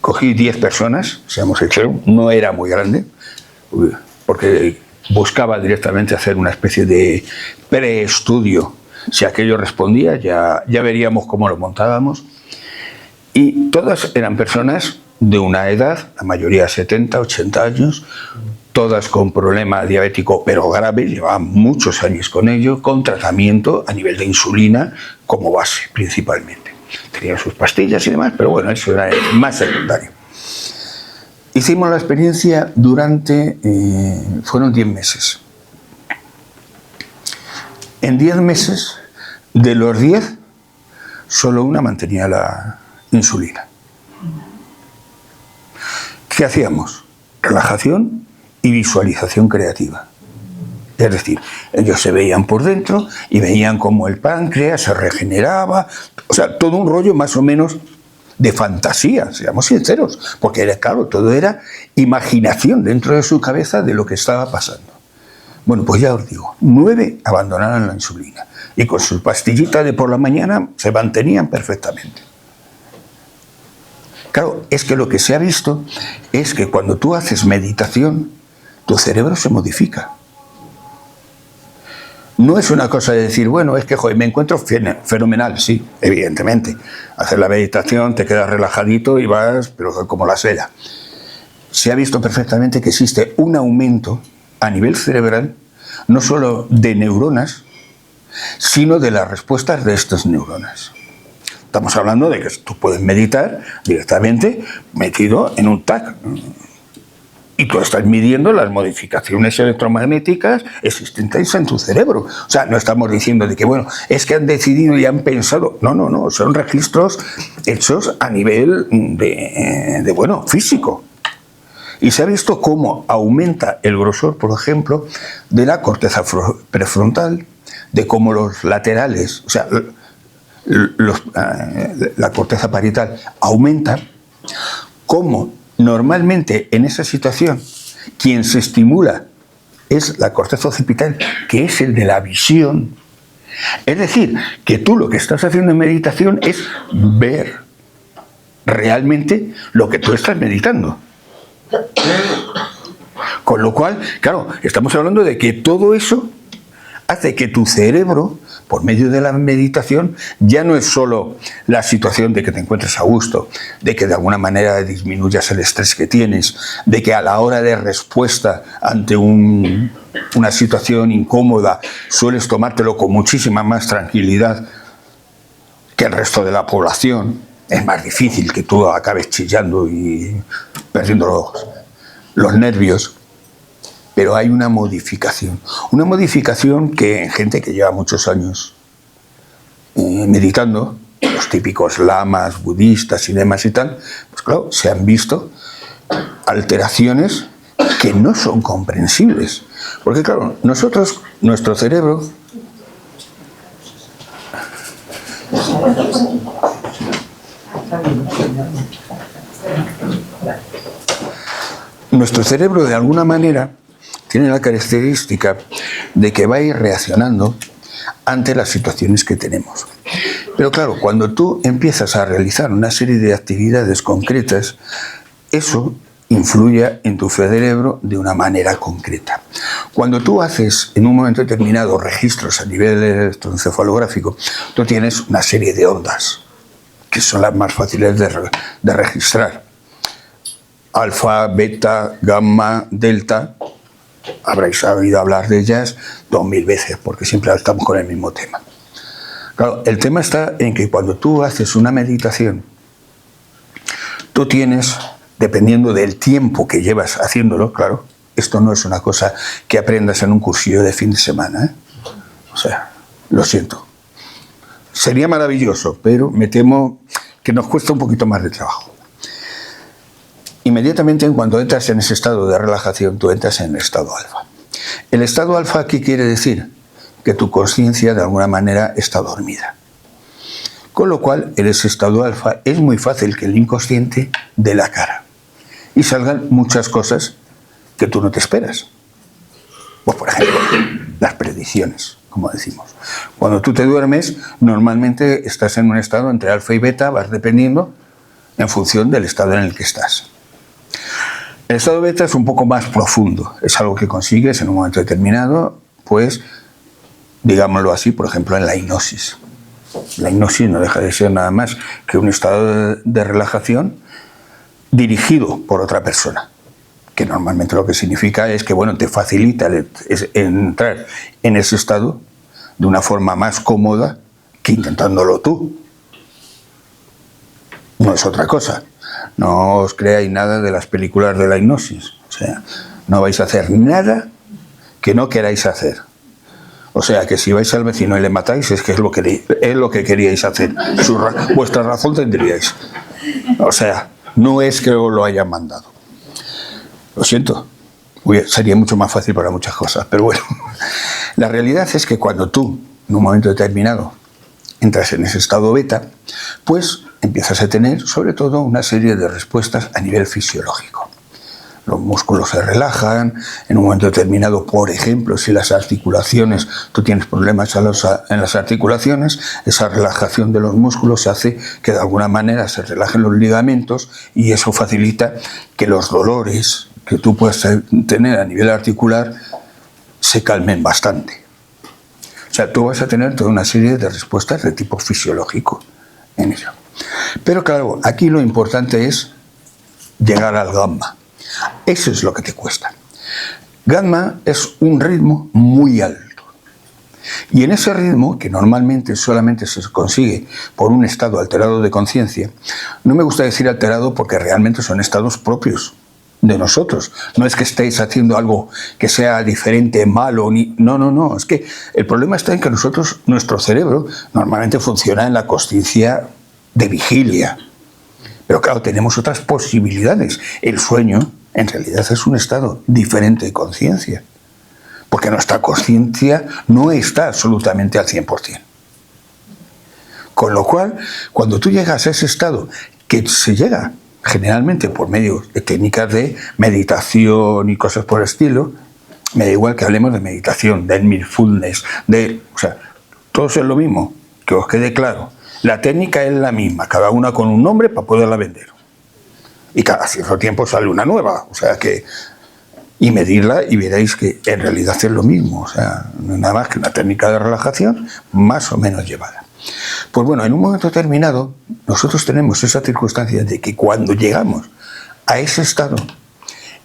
cogí 10 personas, seamos sinceros, no era muy grande, porque buscaba directamente hacer una especie de preestudio. Si aquello respondía, ya veríamos cómo lo montábamos. Y todas eran personas de una edad, la mayoría 70, 80 años, todas con problema diabético pero grave, llevaban muchos años con ello, con tratamiento a nivel de insulina como base principalmente. Tenían sus pastillas y demás, pero bueno, eso era más secundario. Hicimos la experiencia durante, fueron 10 meses. En 10 meses, de los 10, solo una mantenía la insulina. ¿Qué hacíamos? Relajación y visualización creativa. Es decir, ellos se veían por dentro y veían cómo el páncreas se regeneraba. O sea, todo un rollo más o menos de fantasía, seamos sinceros, porque era, claro, todo era imaginación dentro de su cabeza de lo que estaba pasando. Bueno, pues ya os digo, 9 abandonaron la insulina y con su pastillita de por la mañana se mantenían perfectamente. Claro, es que lo que se ha visto es que cuando tú haces meditación, tu cerebro se modifica. No es una cosa de decir, bueno, es que joder, me encuentro fenomenal, sí, evidentemente. Hacer la meditación, te quedas relajadito y vas, pero como la seda. Se ha visto perfectamente que existe un aumento a nivel cerebral, no solo de neuronas, sino de las respuestas de estas neuronas. Estamos hablando de que tú puedes meditar directamente metido en un TAC. Y tú estás midiendo las modificaciones electromagnéticas existentes en tu cerebro. O sea, no estamos diciendo de que, bueno, es que han decidido y han pensado. No, no, no. Son registros hechos a nivel de bueno, físico. Y se ha visto cómo aumenta el grosor, por ejemplo, de la corteza prefrontal, de cómo los laterales, o sea, la corteza parietal aumenta, cómo normalmente en esa situación quien se estimula es la corteza occipital, que es el de la visión. Es decir, que tú lo que estás haciendo en meditación es ver realmente lo que tú estás meditando. Con lo cual, claro, estamos hablando de que todo eso hace que tu cerebro, por medio de la meditación, ya no es solo la situación de que te encuentres a gusto, de que de alguna manera disminuyas el estrés que tienes, de que a la hora de respuesta ante una situación incómoda sueles tomártelo con muchísima más tranquilidad que el resto de la población. Es más difícil que tú acabes chillando y perdiendo los nervios. Pero hay una modificación que en gente que lleva muchos años meditando, los típicos lamas, budistas y demás y tal, pues claro, se han visto alteraciones que no son comprensibles. Porque claro, nosotros, nuestro cerebro, de alguna manera tiene la característica de que va a ir reaccionando ante las situaciones que tenemos. Pero claro, cuando tú empiezas a realizar una serie de actividades concretas, eso influya en tu cerebro de una manera concreta. Cuando tú haces en un momento determinado registros a nivel electroencefalográfico, tú tienes una serie de ondas que son las más fáciles de registrar. Alfa, beta, gamma, delta. Habréis oído hablar de ellas 2000 veces porque siempre estamos con el mismo tema. Claro, el tema está en que cuando tú haces una meditación, tú tienes, dependiendo del tiempo que llevas haciéndolo, claro, esto no es una cosa que aprendas en un cursillo de fin de semana, ¿eh? O sea, lo siento. Sería maravilloso, pero me temo que nos cuesta un poquito más de trabajo. Inmediatamente, cuando entras en ese estado de relajación, tú entras en el estado alfa. El estado alfa, ¿qué quiere decir? Que tu conciencia, de alguna manera, está dormida. Con lo cual, en ese estado alfa, es muy fácil que el inconsciente dé la cara y salgan muchas cosas que tú no te esperas. Pues, por ejemplo, las predicciones, como decimos. Cuando tú te duermes, normalmente estás en un estado entre alfa y beta, vas dependiendo en función del estado en el que estás. El estado beta es un poco más profundo, es algo que consigues en un momento determinado, pues, digámoslo así, por ejemplo, en la hipnosis. La hipnosis no deja de ser nada más que un estado de relajación dirigido por otra persona, que normalmente lo que significa es que, bueno, te facilita entrar en ese estado de una forma más cómoda que intentándolo tú. No es otra cosa. No os creáis nada de las películas de la hipnosis. O sea, no vais a hacer nada que no queráis hacer. O sea, que si vais al vecino y le matáis, es que es lo que queríais hacer. Vuestra razón tendríais. O sea, no es que os lo hayan mandado. Lo siento. Sería mucho más fácil para muchas cosas, pero bueno. La realidad es que cuando tú, en un momento determinado, entras en ese estado beta, pues empiezas a tener, sobre todo, una serie de respuestas a nivel fisiológico. Los músculos se relajan, en un momento determinado, por ejemplo, si las articulaciones, tú tienes problemas en las articulaciones, esa relajación de los músculos hace que de alguna manera se relajen los ligamentos y eso facilita que los dolores que tú puedes tener a nivel articular se calmen bastante. O sea, tú vas a tener toda una serie de respuestas de tipo fisiológico en ello. Pero claro, aquí lo importante es llegar al gamma. Eso es lo que te cuesta. Gamma es un ritmo muy alto. Y en ese ritmo, que normalmente solamente se consigue por un estado alterado de conciencia, no me gusta decir alterado porque realmente son estados propios de nosotros. No es que estéis haciendo algo que sea diferente, malo, no. Es que el problema está en que nuestro cerebro, normalmente funciona en la consciencia de vigilia. Pero claro, tenemos otras posibilidades. El sueño, en realidad, es un estado diferente de conciencia. Porque nuestra conciencia no está absolutamente al 100%. Con lo cual, cuando tú llegas a ese estado, que se llega generalmente por medio de técnicas de meditación y cosas por el estilo, me da igual que hablemos de meditación, de mindfulness, o sea, todo es lo mismo, que os quede claro. La técnica es la misma, cada una con un nombre para poderla vender. Y cada cierto tiempo sale una nueva, o sea que... Y medirla y veréis que en realidad es lo mismo, o sea, no es nada más que una técnica de relajación más o menos llevada. Pues bueno, en un momento determinado, nosotros tenemos esa circunstancia de que cuando llegamos a ese estado,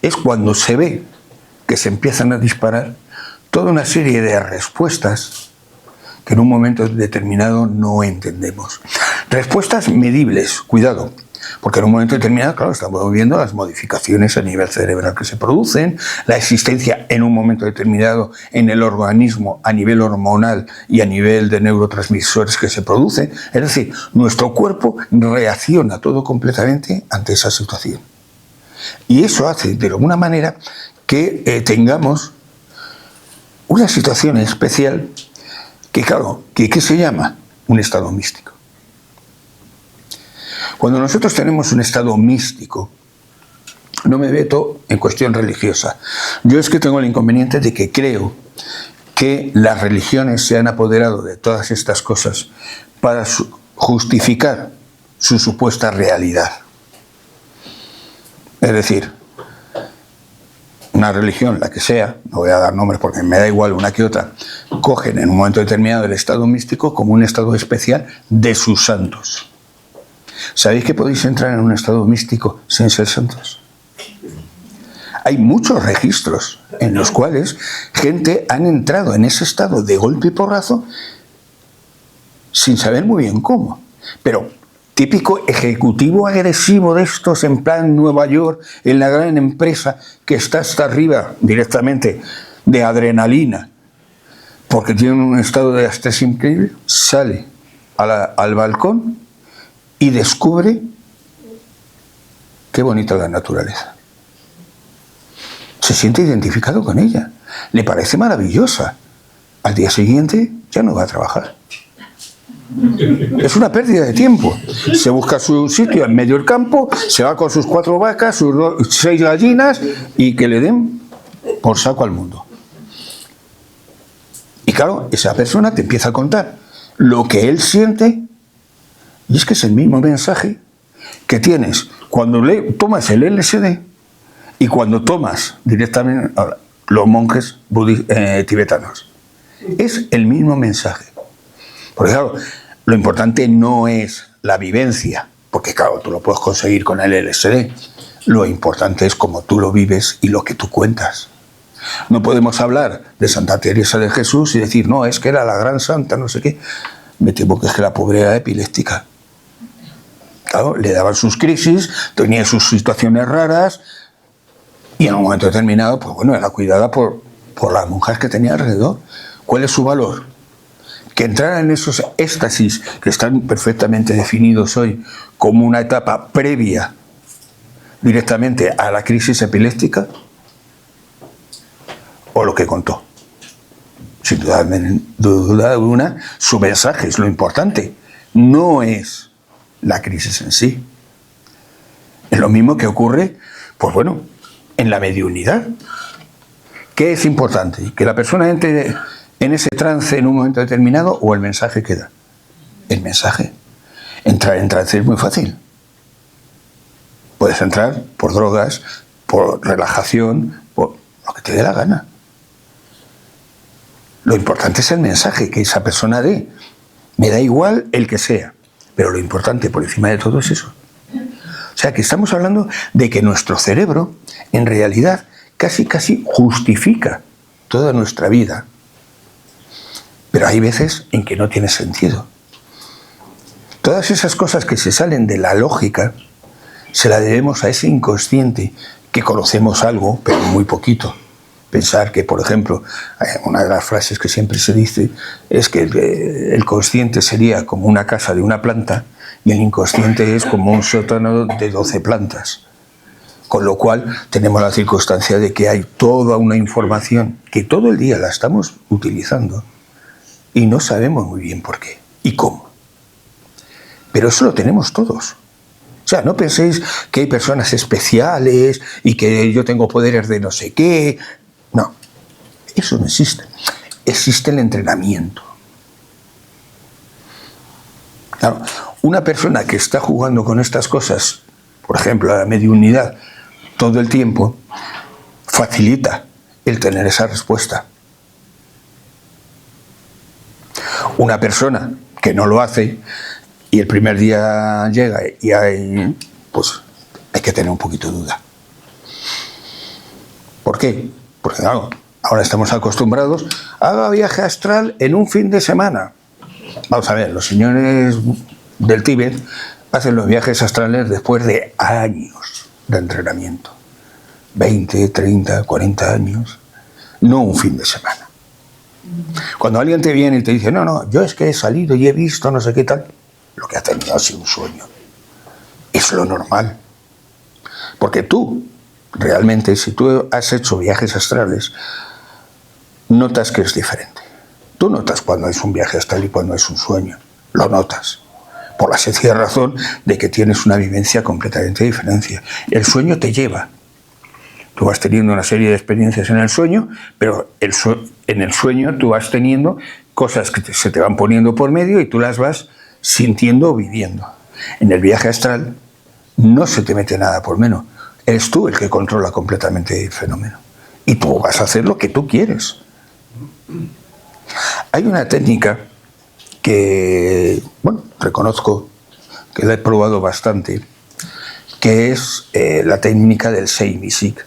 es cuando se ve que se empiezan a disparar toda una serie de respuestas que en un momento determinado no entendemos. Respuestas medibles, cuidado, porque en un momento determinado, claro, estamos viendo las modificaciones a nivel cerebral que se producen, la existencia en un momento determinado en el organismo a nivel hormonal y a nivel de neurotransmisores que se producen. Es decir, nuestro cuerpo reacciona todo completamente ante esa situación. Y eso hace, de alguna manera, que tengamos una situación especial que, claro, ¿qué se llama? Un estado místico. Cuando nosotros tenemos un estado místico, no me meto en cuestión religiosa. Yo es que tengo el inconveniente de que creo que las religiones se han apoderado de todas estas cosas para justificar su supuesta realidad. Es decir, una religión, la que sea, no voy a dar nombres porque me da igual una que otra, cogen en un momento determinado el estado místico como un estado especial de sus santos. ¿Sabéis que podéis entrar en un estado místico sin ser santos? Hay muchos registros en los cuales gente han entrado en ese estado de golpe y porrazo sin saber muy bien cómo. Pero típico ejecutivo agresivo de estos en plan Nueva York, en la gran empresa que está hasta arriba directamente de adrenalina, porque tiene un estado de estrés increíble, sale al balcón y descubre qué bonita la naturaleza. Se siente identificado con ella, le parece maravillosa. Al día siguiente ya no va a trabajar. Es una pérdida de tiempo. Se busca su sitio en medio del campo, se va con sus 4 vacas, sus 6 gallinas y que le den por saco al mundo. Y claro, esa persona te empieza a contar lo que él siente, y es que es el mismo mensaje que tienes cuando tomas el LSD y cuando tomas directamente los monjes tibetanos. Es el mismo mensaje. Porque claro, lo importante no es la vivencia, porque claro, tú lo puedes conseguir con el LSD. Lo importante es cómo tú lo vives y lo que tú cuentas. No podemos hablar de Santa Teresa de Jesús y decir, no, es que era la gran santa, no sé qué. Me temo que es que la pobre era epiléptica. Claro, le daban sus crisis, tenía sus situaciones raras y en un momento determinado, pues bueno, era cuidada por las monjas que tenía alrededor. ¿Cuál es su valor? Que entrara en esos éxtasis que están perfectamente definidos hoy como una etapa previa directamente a la crisis epiléptica, o lo que contó. Sin duda alguna, su mensaje es lo importante, no es la crisis en sí. Es lo mismo que ocurre, pues bueno, en la mediunidad. ¿Qué es importante? Que la persona entre en ese trance en un momento determinado o el mensaje que da. El mensaje. Entrar en trance es muy fácil. Puedes entrar por drogas, por relajación, por lo que te dé la gana. Lo importante es el mensaje que esa persona dé. Me da igual el que sea, pero lo importante por encima de todo es eso. O sea que estamos hablando de que nuestro cerebro en realidad casi justifica toda nuestra vida. Pero hay veces en que no tiene sentido. Todas esas cosas que se salen de la lógica se la debemos a ese inconsciente que conocemos algo, pero muy poquito. Pensar que, por ejemplo, una de las frases que siempre se dice es que el consciente sería como una casa de una planta y el inconsciente es como un sótano de 12 plantas. Con lo cual tenemos la circunstancia de que hay toda una información que todo el día la estamos utilizando y no sabemos muy bien por qué y cómo. Pero eso lo tenemos todos. O sea, no penséis que hay personas especiales y que yo tengo poderes de no sé qué. No, eso no existe. Existe el entrenamiento. Claro, una persona que está jugando con estas cosas, por ejemplo, la mediunidad, todo el tiempo, facilita el tener esa respuesta. Una persona que no lo hace y el primer día llega y hay que tener un poquito de duda. ¿Por qué? Porque claro, ahora estamos acostumbrados a viaje astral en un fin de semana. Vamos a ver, los señores del Tíbet hacen los viajes astrales después de años de entrenamiento. 20, 30, 40 años. No un fin de semana. Cuando alguien te viene y te dice, no, yo es que he salido y he visto no sé qué tal, lo que ha tenido ha sido un sueño. Es lo normal. Porque tú, realmente, si tú has hecho viajes astrales, notas que es diferente. Tú notas cuando es un viaje astral y cuando es un sueño. Lo notas. Por la sencilla razón de que tienes una vivencia completamente diferente. El sueño te lleva. Tú vas teniendo una serie de experiencias en el sueño, pero en el sueño tú vas teniendo cosas que se te van poniendo por medio y tú las vas sintiendo o viviendo. En el viaje astral no se te mete nada por menos. Eres tú el que controla completamente el fenómeno. y tú vas a hacer lo que tú quieres. Hay una técnica que, bueno, reconozco que la he probado bastante, que es la técnica del Seimishik.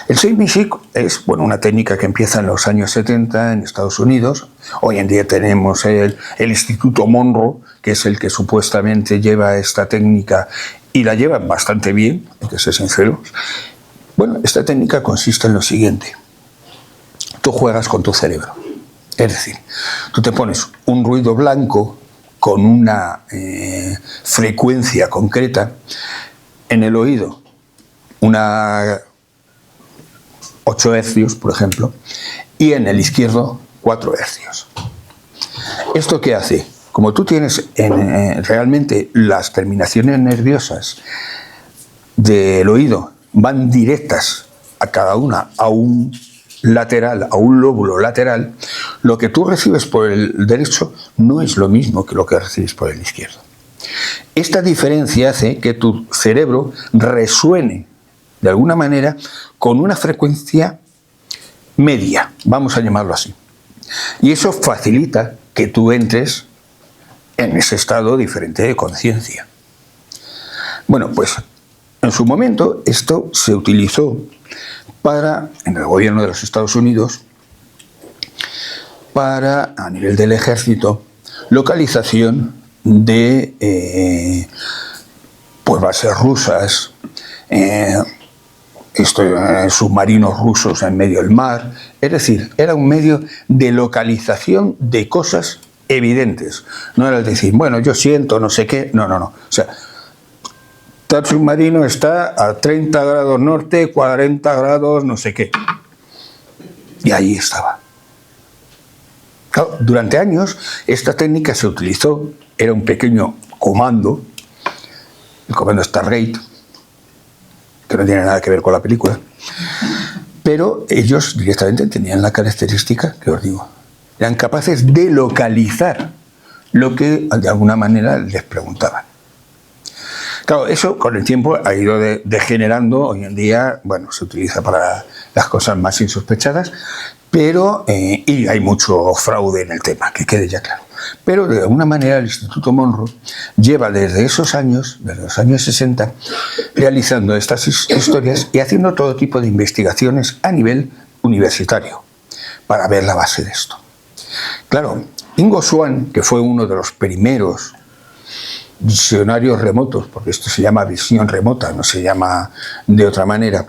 El Seimishik es, bueno, una técnica que empieza en los años 70 en Estados Unidos. Hoy en día tenemos el Instituto Monroe, que es el que supuestamente lleva esta técnica y la lleva bastante bien, hay que ser sinceros. Bueno, esta técnica consiste en lo siguiente. Tú juegas con tu cerebro. Es decir, tú te pones un ruido blanco con una frecuencia concreta en el oído, una 8 hercios, por ejemplo, y en el izquierdo 4 hercios. ¿Esto qué hace? Como tú tienes realmente las terminaciones nerviosas del oído van directas a cada una a un lateral, a un lóbulo lateral, lo que tú recibes por el derecho no es lo mismo que lo que recibes por el izquierdo. Esta diferencia hace que tu cerebro resuene de alguna manera con una frecuencia media, vamos a llamarlo así. Y eso facilita que tú entres en ese estado diferente de conciencia. Bueno, pues en su momento esto se utilizó en el gobierno de los Estados Unidos, para, a nivel del ejército, localización de pues bases rusas, submarinos rusos en medio del mar. Es decir, era un medio de localización de cosas evidentes. No era el decir, bueno, yo siento no sé qué. No. O sea, tal submarino está a 30 grados norte, 40 grados no sé qué. Y ahí estaba. Claro, durante años esta técnica se utilizó, era un pequeño comando, el comando Stargate, que no tiene nada que ver con la película, pero ellos directamente tenían la característica que os digo, eran capaces de localizar lo que de alguna manera les preguntaban. Claro, eso con el tiempo ha ido degenerando. Hoy en día, bueno, se utiliza para las cosas más insospechadas, pero y hay mucho fraude en el tema, que quede ya claro. Pero de alguna manera el Instituto Monroe lleva desde esos años, desde los años 60, realizando estas historias y haciendo todo tipo de investigaciones a nivel universitario para ver la base de esto. Claro, Ingo Swann, que fue uno de los primeros visionarios remotos, porque esto se llama visión remota, no se llama de otra manera,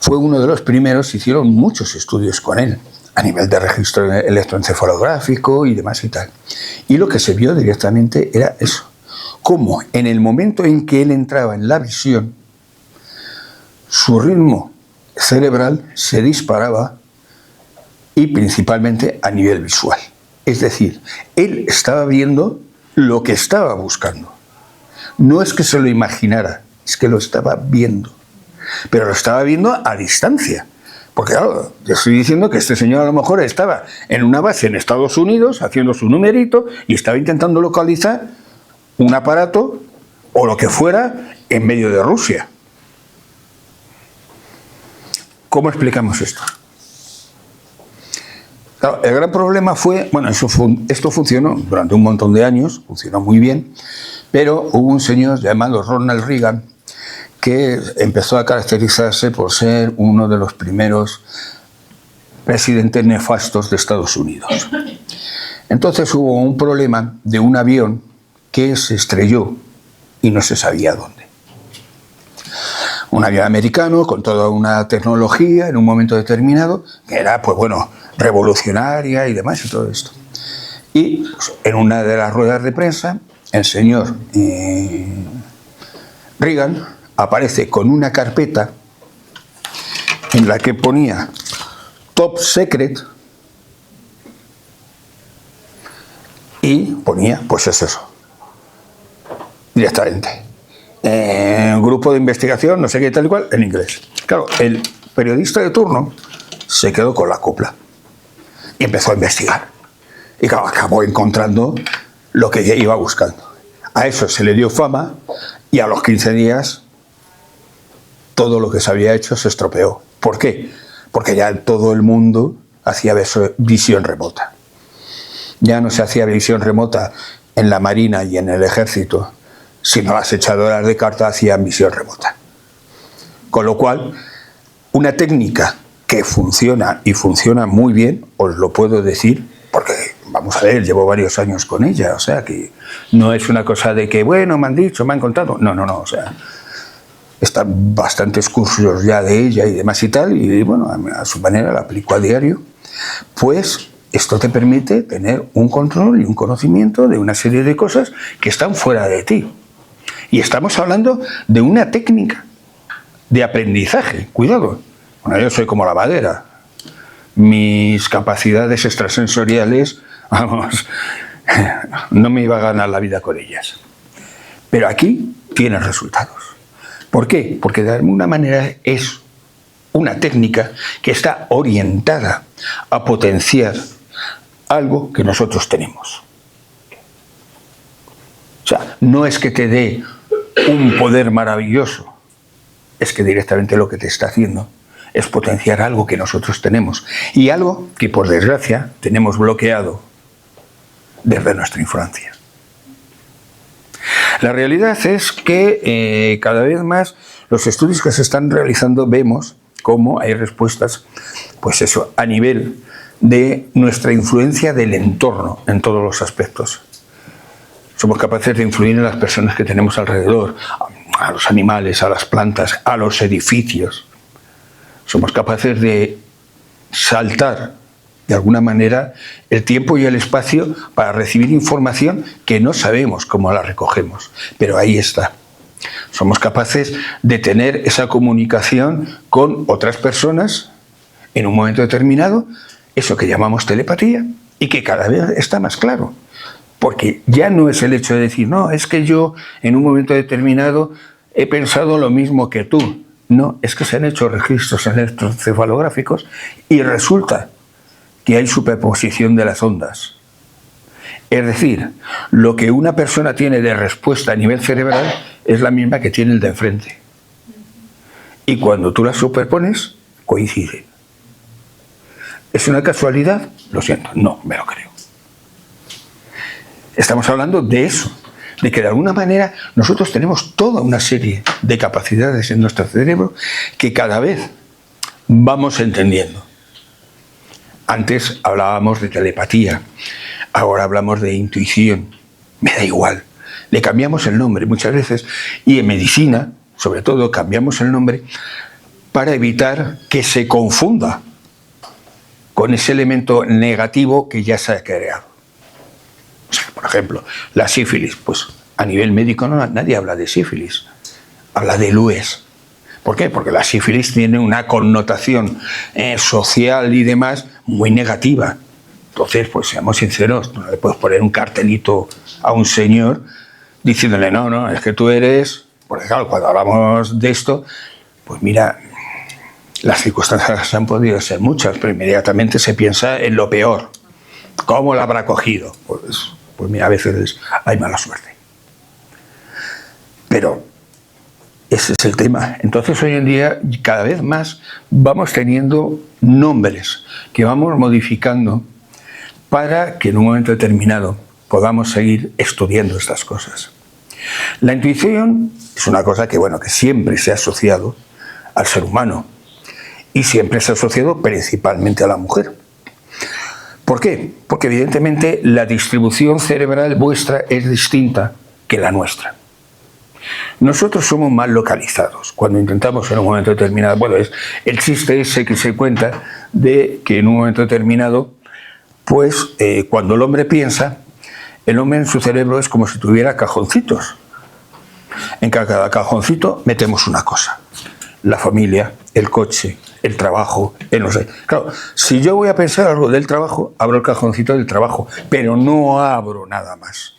fue uno de los primeros, hicieron muchos estudios con él, a nivel de registro electroencefalográfico y demás y tal. Y lo que se vio directamente era eso, cómo en el momento en que él entraba en la visión, su ritmo cerebral se disparaba y principalmente a nivel visual. Es decir, él estaba viendo lo que estaba buscando. No es que se lo imaginara, es que lo estaba viendo. Pero lo estaba viendo a distancia. Porque claro, yo estoy diciendo que este señor a lo mejor estaba en una base en Estados Unidos haciendo su numerito y estaba intentando localizar un aparato o lo que fuera en medio de Rusia. ¿Cómo explicamos esto? Claro, el gran problema fue, bueno, esto funcionó durante un montón de años, funcionó muy bien, pero hubo un señor llamado Ronald Reagan que empezó a caracterizarse por ser uno de los primeros presidentes nefastos de Estados Unidos. Entonces hubo un problema de un avión que se estrelló y no se sabía dónde. Un avión americano con toda una tecnología en un momento determinado que era, pues bueno, revolucionaria y demás y todo esto. Y pues, en una de las ruedas de prensa, el señor Reagan aparece con una carpeta en la que ponía Top Secret y ponía, pues es eso, directamente. Grupo de investigación, no sé qué tal y cual, en inglés. Claro, el periodista de turno se quedó con la copla y empezó a investigar. Y claro, acabó encontrando lo que iba buscando. A eso se le dio fama y a los 15 días todo lo que se había hecho se estropeó. ¿Por qué? Porque ya todo el mundo hacía visión remota. Ya no se hacía visión remota en la Marina y en el Ejército, sino las echadoras de carta hacían visión remota. Con lo cual, una técnica que funciona y funciona muy bien, os lo puedo decir, porque, vamos a ver, llevo varios años con ella, o sea, que no es una cosa de que, bueno, me han dicho, me han contado, no, o sea, están bastantes cursos ya de ella y demás y tal, y bueno, a su manera la aplico a diario, pues esto te permite tener un control y un conocimiento de una serie de cosas que están fuera de ti. Y estamos hablando de una técnica de aprendizaje, cuidado. Bueno, yo soy como la madera. Mis capacidades extrasensoriales, vamos, no me iba a ganar la vida con ellas. Pero aquí tienes resultados. ¿Por qué? Porque de alguna manera es una técnica que está orientada a potenciar algo que nosotros tenemos. O sea, no es que te dé un poder maravilloso, es que directamente lo que te está haciendo es potenciar algo que nosotros tenemos y algo que, por desgracia, tenemos bloqueado desde nuestra infancia. La realidad es que cada vez más los estudios que se están realizando vemos cómo hay respuestas, pues eso, a nivel de nuestra influencia del entorno en todos los aspectos. Somos capaces de influir en las personas que tenemos alrededor, a los animales, a las plantas, a los edificios. Somos capaces de saltar, de alguna manera, el tiempo y el espacio para recibir información que no sabemos cómo la recogemos, pero ahí está. Somos capaces de tener esa comunicación con otras personas en un momento determinado, eso que llamamos telepatía, y que cada vez está más claro. Porque ya no es el hecho de decir, no, es que yo en un momento determinado he pensado lo mismo que tú. No, es que se han hecho registros electroencefalográficos y resulta que hay superposición de las ondas. Es decir, lo que una persona tiene de respuesta a nivel cerebral es la misma que tiene el de enfrente. Y cuando tú las superpones, coincide. ¿Es una casualidad? Lo siento, no me lo creo. Estamos hablando de eso, de que de alguna manera nosotros tenemos toda una serie de capacidades en nuestro cerebro que cada vez vamos entendiendo. Antes hablábamos de telepatía, ahora hablamos de intuición, me da igual, le cambiamos el nombre muchas veces y en medicina, sobre todo, cambiamos el nombre para evitar que se confunda con ese elemento negativo que ya se ha creado. O sea, por ejemplo, la sífilis, pues a nivel médico nadie habla de sífilis, habla de lues. ¿Por qué? Porque la sífilis tiene una connotación social y demás muy negativa. Entonces, pues seamos sinceros, no le puedes poner un cartelito a un señor diciéndole, no, es que tú eres... Porque claro, cuando hablamos de esto, pues mira, las circunstancias han podido ser muchas, pero inmediatamente se piensa en lo peor. ¿Cómo la habrá cogido? Pues mira, a veces hay mala suerte. Pero ese es el tema. Entonces hoy en día cada vez más vamos teniendo nombres que vamos modificando para que en un momento determinado podamos seguir estudiando estas cosas. La intuición es una cosa que, bueno, que siempre se ha asociado al ser humano y siempre se ha asociado principalmente a la mujer. ¿Por qué? Porque evidentemente la distribución cerebral vuestra es distinta que la nuestra. Nosotros somos más localizados. Cuando intentamos en un momento determinado, bueno, es el chiste ese que se cuenta de que en un momento determinado, pues cuando el hombre piensa, el hombre en su cerebro es como si tuviera cajoncitos. En cada cajoncito metemos una cosa. La familia, el coche, el trabajo, el no sé. Claro, si yo voy a pensar algo del trabajo, abro el cajoncito del trabajo, pero no abro nada más.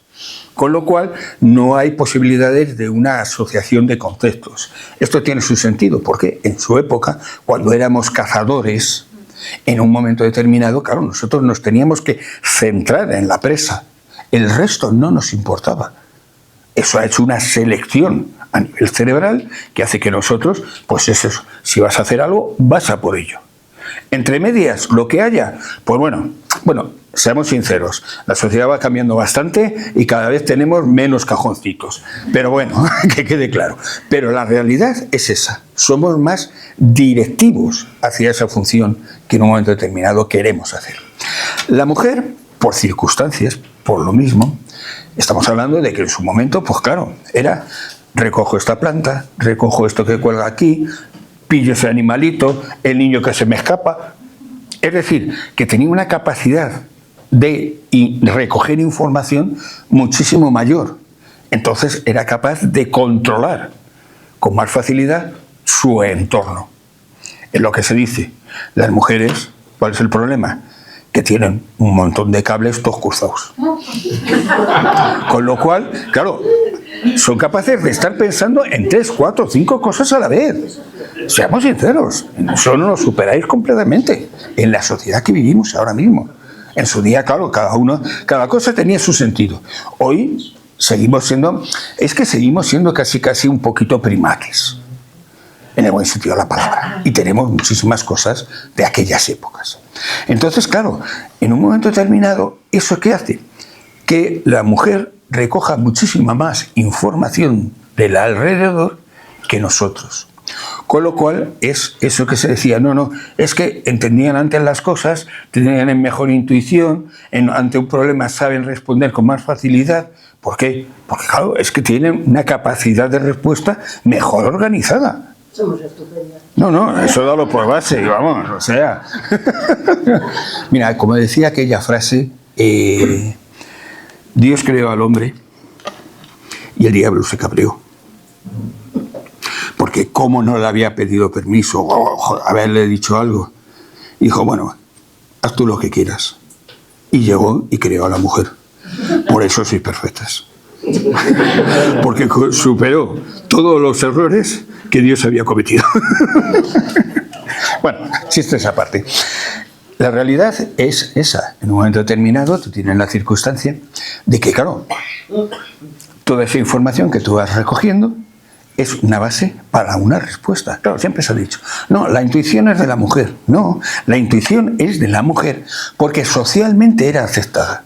Con lo cual, no hay posibilidades de una asociación de conceptos. Esto tiene su sentido, porque en su época, cuando éramos cazadores, en un momento determinado, claro, nosotros nos teníamos que centrar en la presa. El resto no nos importaba. Eso ha hecho una selección a nivel cerebral que hace que nosotros, pues es eso, si vas a hacer algo, vas a por ello. Entre medias, lo que haya, pues bueno, seamos sinceros, la sociedad va cambiando bastante y cada vez tenemos menos cajoncitos. Pero bueno, que quede claro. Pero la realidad es esa, somos más directivos hacia esa función que en un momento determinado queremos hacer. La mujer, por circunstancias, por lo mismo, estamos hablando de que en su momento, pues claro, era recojo esta planta, recojo esto que cuelga aquí, pillo ese animalito, el niño que se me escapa. Es decir, que tenía una capacidad de recoger información muchísimo mayor. Entonces era capaz de controlar con más facilidad su entorno. Es lo que se dice. Las mujeres, ¿cuál es el problema? Que tienen un montón de cables todos cruzados. Con lo cual, claro, son capaces de estar pensando en 3, 4, 5 cosas a la vez. Seamos sinceros, eso no lo superáis completamente en la sociedad que vivimos ahora mismo. En su día, claro, cada cosa tenía su sentido. Hoy seguimos siendo casi un poquito primates, en el buen sentido de la palabra, y tenemos muchísimas cosas de aquellas épocas. Entonces, claro, en un momento determinado, ¿eso qué hace? Que la mujer recoja muchísima más información del alrededor que nosotros. Con lo cual es eso que se decía, es que entendían antes las cosas, tenían mejor intuición, ante un problema saben responder con más facilidad. ¿Por qué? Porque claro, es que tienen una capacidad de respuesta mejor organizada. Somos estupendas. Eso dalo por base, vamos, o sea. Mira, como decía aquella frase, Dios creó al hombre y el diablo se cabreó. Porque cómo no le había pedido permiso, haberle dicho algo. Dijo, bueno, haz tú lo que quieras. Y llegó y creó a la mujer. Por eso sois perfectas. Porque superó todos los errores que Dios había cometido. Bueno, chistes aparte. La realidad es esa. En un momento determinado tú tienes la circunstancia de que, claro, toda esa información que tú vas recogiendo es una base para una respuesta. Claro, siempre se ha dicho, no, la intuición es de la mujer. No, la intuición es de la mujer porque socialmente era aceptada.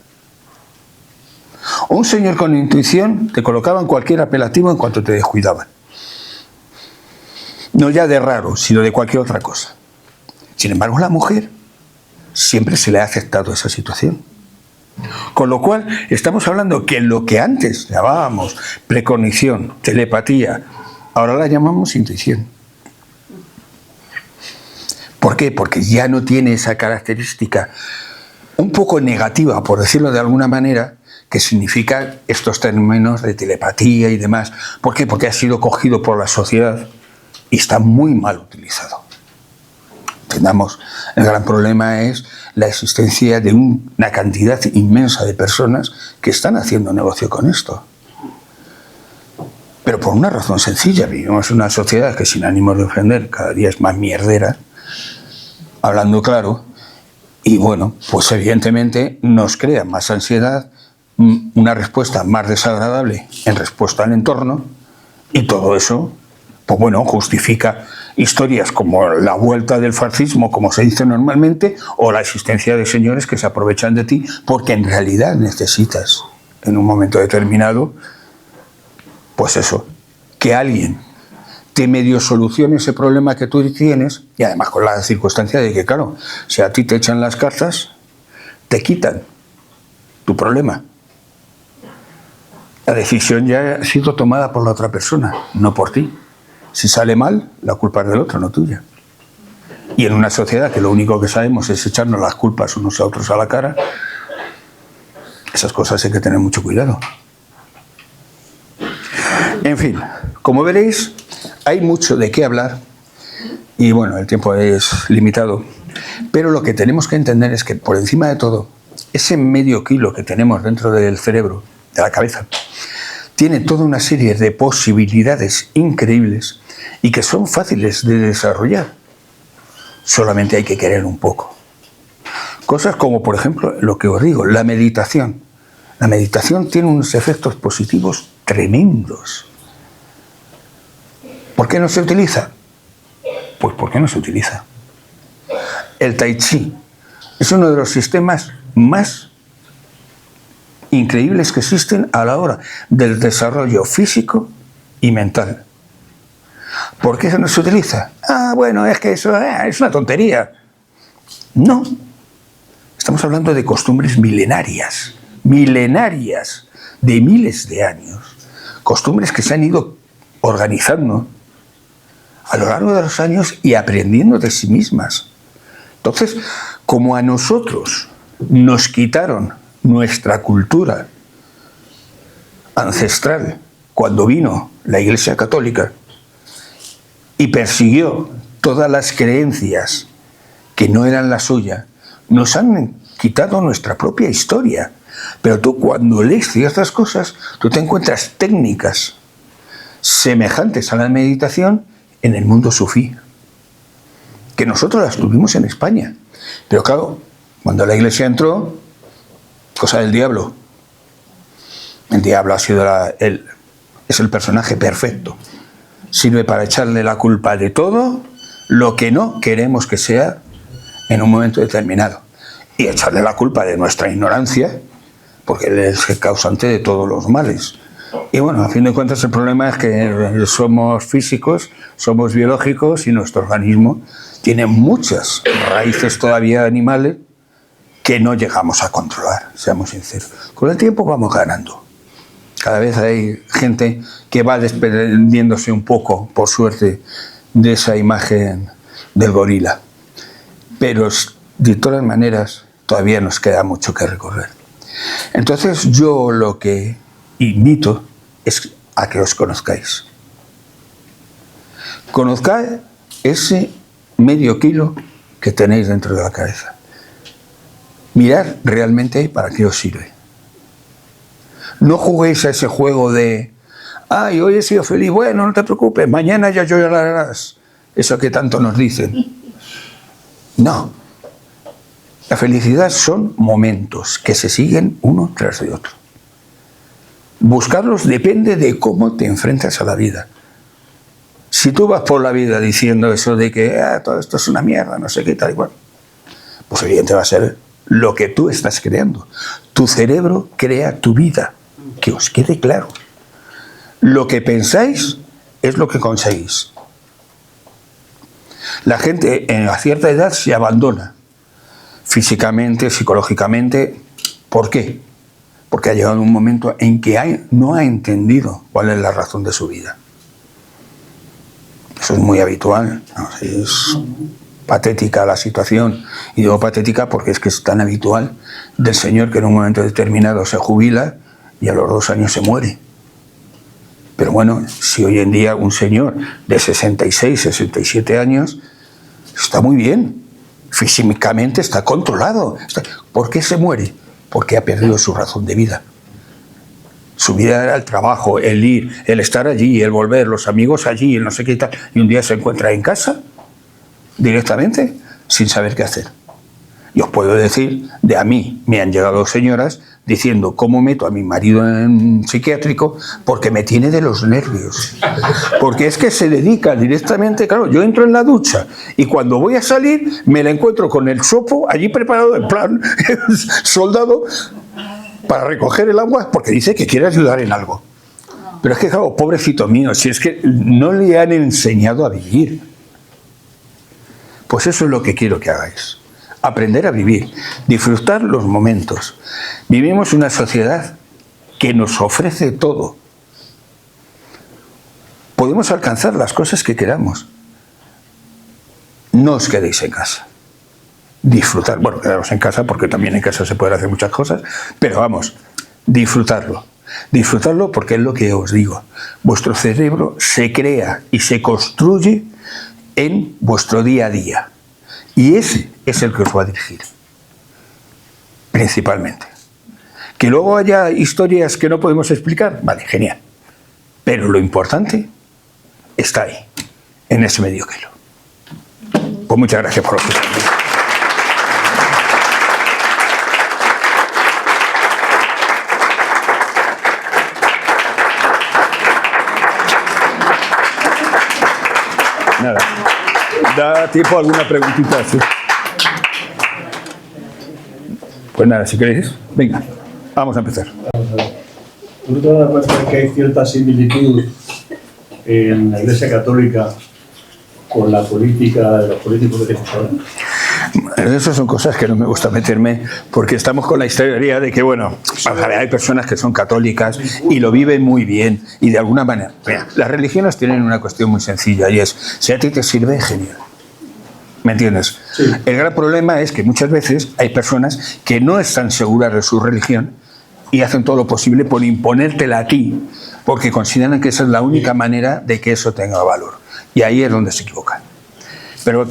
Un señor con intuición te colocaban cualquier apelativo en cuanto te descuidaban. No ya de raro, sino de cualquier otra cosa. Sin embargo, la mujer siempre se le ha aceptado esa situación. Con lo cual, estamos hablando que lo que antes llamábamos precognición, telepatía, ahora la llamamos intuición. ¿Por qué? Porque ya no tiene esa característica un poco negativa, por decirlo de alguna manera, que significa estos términos de telepatía y demás. ¿Por qué? Porque ha sido cogido por la sociedad y está muy mal utilizado. Entendamos, el gran problema es la existencia de una cantidad inmensa de personas que están haciendo negocio con esto. Pero por una razón sencilla, vivimos en una sociedad que sin ánimo de ofender cada día es más mierdera, hablando claro, y bueno, pues evidentemente nos crea más ansiedad, una respuesta más desagradable en respuesta al entorno, y todo eso, pues bueno, justifica historias como la vuelta del fascismo, como se dice normalmente, o la existencia de señores que se aprovechan de ti, porque en realidad necesitas, en un momento determinado, pues eso, que alguien te medio solucione ese problema que tú tienes, y además con la circunstancia de que, claro, si a ti te echan las cartas, te quitan tu problema. La decisión ya ha sido tomada por la otra persona, no por ti. Si sale mal, la culpa es del otro, no tuya. Y en una sociedad que lo único que sabemos es echarnos las culpas unos a otros a la cara, esas cosas hay que tener mucho cuidado. En fin, como veréis, hay mucho de qué hablar y bueno, el tiempo es limitado, pero lo que tenemos que entender es que por encima de todo, ese medio kilo que tenemos dentro del cerebro, de la cabeza, tiene toda una serie de posibilidades increíbles y que son fáciles de desarrollar. Solamente hay que querer un poco. Cosas como, por ejemplo, lo que os digo, la meditación. La meditación tiene unos efectos positivos tremendos. ¿Por qué no se utiliza? Pues porque no se utiliza. El Tai Chi es uno de los sistemas más increíbles que existen a la hora del desarrollo físico y mental. ¿Por qué no se utiliza? Bueno, es que eso es una tontería. No. Estamos hablando de costumbres milenarias, de miles de años. Costumbres que se han ido organizando a lo largo de los años y aprendiendo de sí mismas. Entonces, como a nosotros nos quitaron nuestra cultura ancestral cuando vino la Iglesia Católica y persiguió todas las creencias que no eran la suya, nos han quitado nuestra propia historia. Pero tú, cuando lees ciertas cosas, tú te encuentras técnicas semejantes a la meditación en el mundo sufí, que nosotros las tuvimos en España. Pero claro, cuando la Iglesia entró, cosa del diablo. El diablo ha sido es el personaje perfecto. Sirve para echarle la culpa de todo lo que no queremos que sea en un momento determinado. Y echarle la culpa de nuestra ignorancia, porque él es el causante de todos los males. Y bueno, a fin de cuentas el problema es que somos físicos, somos biológicos y nuestro organismo tiene muchas raíces todavía animales que no llegamos a controlar, seamos sinceros. Con el tiempo vamos ganando. Cada vez hay gente que va desprendiéndose un poco, por suerte, de esa imagen del gorila. Pero de todas maneras todavía nos queda mucho que recorrer. Entonces yo lo que invito es a que os conozcáis. Conozcad ese medio kilo que tenéis dentro de la cabeza. Mirad realmente para qué os sirve. No juguéis a ese juego de hoy he sido feliz, bueno, no te preocupes, mañana ya llorarás. Eso que tanto nos dicen. No. La felicidad son momentos que se siguen uno tras de otro. Buscarlos depende de cómo te enfrentas a la vida. Si tú vas por la vida diciendo eso de que todo esto es una mierda, no sé qué tal y cual, pues evidentemente va a ser lo que tú estás creando. Tu cerebro crea tu vida, que os quede claro. Lo que pensáis es lo que conseguís. La gente a cierta edad se abandona, físicamente, psicológicamente. ¿Por qué? Porque ha llegado un momento en que no ha entendido cuál es la razón de su vida. Eso es muy habitual, ¿no? Es patética la situación, y digo patética porque es que es tan habitual del señor que en un momento determinado se jubila y a los 2 años se muere. Pero bueno, si hoy en día un señor de 66, 67 años está muy bien, físicamente está controlado. ¿Por qué se muere? Porque ha perdido su razón de vida. Su vida era el trabajo, el ir, el estar allí, el volver, los amigos allí, el no sé qué tal, y un día se encuentra en casa directamente sin saber qué hacer. Y os puedo decir, a mí me han llegado señoras diciendo cómo meto a mi marido en un psiquiátrico porque me tiene de los nervios. Porque es que se dedica directamente, claro, yo entro en la ducha y cuando voy a salir me la encuentro con el sopo allí preparado en plan soldado para recoger el agua porque dice que quiere ayudar en algo. Pero es que, claro, pobrecito mío, si es que no le han enseñado a vivir. Pues eso es lo que quiero que hagáis. Aprender a vivir, disfrutar los momentos. Vivimos una sociedad que nos ofrece todo. Podemos alcanzar las cosas que queramos. No os quedéis en casa. Disfrutar, bueno, quedaros en casa porque también en casa se pueden hacer muchas cosas, pero vamos, disfrutarlo. Disfrutarlo porque es lo que os digo. Vuestro cerebro se crea y se construye en vuestro día a día. Y ese es el que os va a dirigir. Principalmente. Que luego haya historias que no podemos explicar, vale, genial. Pero lo importante está ahí, en ese medio kilo. Pues muchas gracias por escucharme. nada. Da tiempo a alguna preguntita. ¿Sí? Pues nada, si queréis, venga, vamos a empezar. ¿Tú te das cuenta que hay cierta similitud en la Iglesia Católica con la política de los políticos que tenemos ahora? Esas son cosas que no me gusta meterme porque estamos con la historia de que, bueno, hay personas que son católicas y lo viven muy bien y de alguna manera. Mira, las religiones tienen una cuestión muy sencilla y es, si a ti te sirve, genial. ¿Me entiendes? Sí. El gran problema es que muchas veces hay personas que no están seguras de su religión y hacen todo lo posible por imponértela a ti porque consideran que esa es la única manera de que eso tenga valor. Y ahí es donde se equivocan. Pero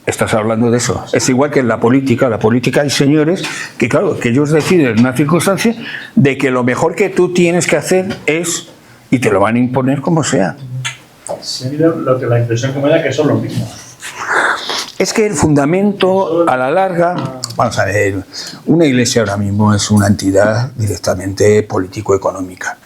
estás hablando de eso. Es igual que en la política. La política hay señores que, claro, que ellos deciden en una circunstancia de que lo mejor que tú tienes que hacer es, y te lo van a imponer como sea. Sí, la impresión que me da es que son los mismos. Es que el fundamento, a la larga, vamos a ver, una iglesia ahora mismo es una entidad directamente político-económica.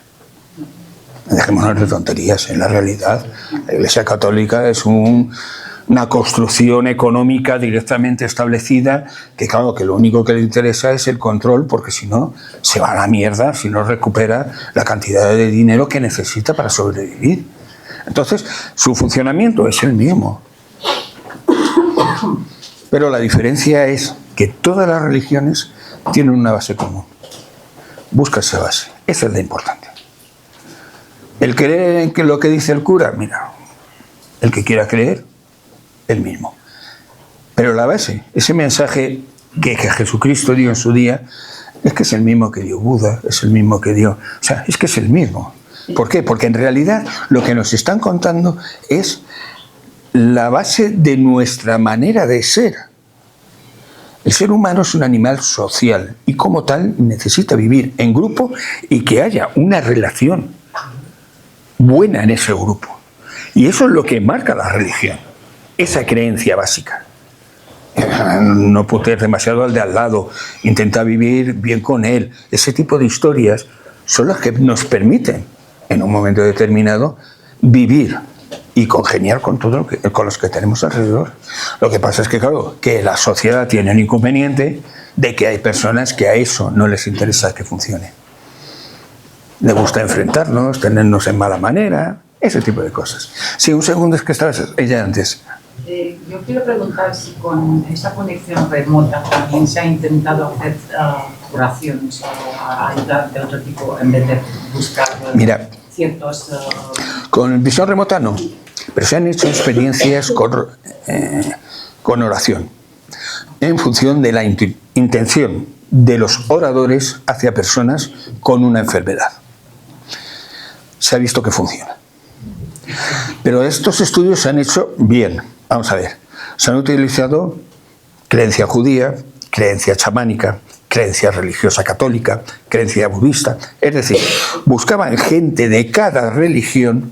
Dejémonos de tonterías. En la realidad, la Iglesia Católica es una construcción económica directamente establecida que, claro, que lo único que le interesa es el control, porque si no, se va a la mierda si no recupera la cantidad de dinero que necesita para sobrevivir. Entonces, su funcionamiento es el mismo. Pero la diferencia es que todas las religiones tienen una base común. Busca esa base. Esa es la importante. El creer en que lo que dice el cura, mira, el que quiera creer, el mismo. Pero la base, ese mensaje que Jesucristo dio en su día, es que es el mismo que dio Buda, es el mismo que dio... O sea, es que es el mismo. ¿Por qué? Porque en realidad lo que nos están contando es la base de nuestra manera de ser. El ser humano es un animal social y como tal necesita vivir en grupo y que haya una relación buena en ese grupo. Y eso es lo que marca la religión, esa creencia básica. No putees demasiado al de al lado, intenta vivir bien con él. Ese tipo de historias son las que nos permiten, en un momento determinado, vivir y congeniar con todo con los que tenemos alrededor. Lo que pasa es que, claro, que la sociedad tiene un inconveniente de que hay personas que a eso no les interesa que funcione. Le gusta enfrentarnos, tenernos en mala manera, ese tipo de cosas. Sí, un segundo, es que estabas ella antes. Yo quiero preguntar si con esa conexión remota también se ha intentado hacer curaciones o ayudar de otro tipo en vez de buscar ciertos... Con visión remota no, pero se han hecho experiencias con oración en función de la intención de los oradores hacia personas con una enfermedad. Se ha visto que funciona. Pero estos estudios se han hecho bien. Vamos a ver. Se han utilizado creencia judía, creencia chamánica, creencia religiosa católica, creencia budista. Es decir, buscaban gente de cada religión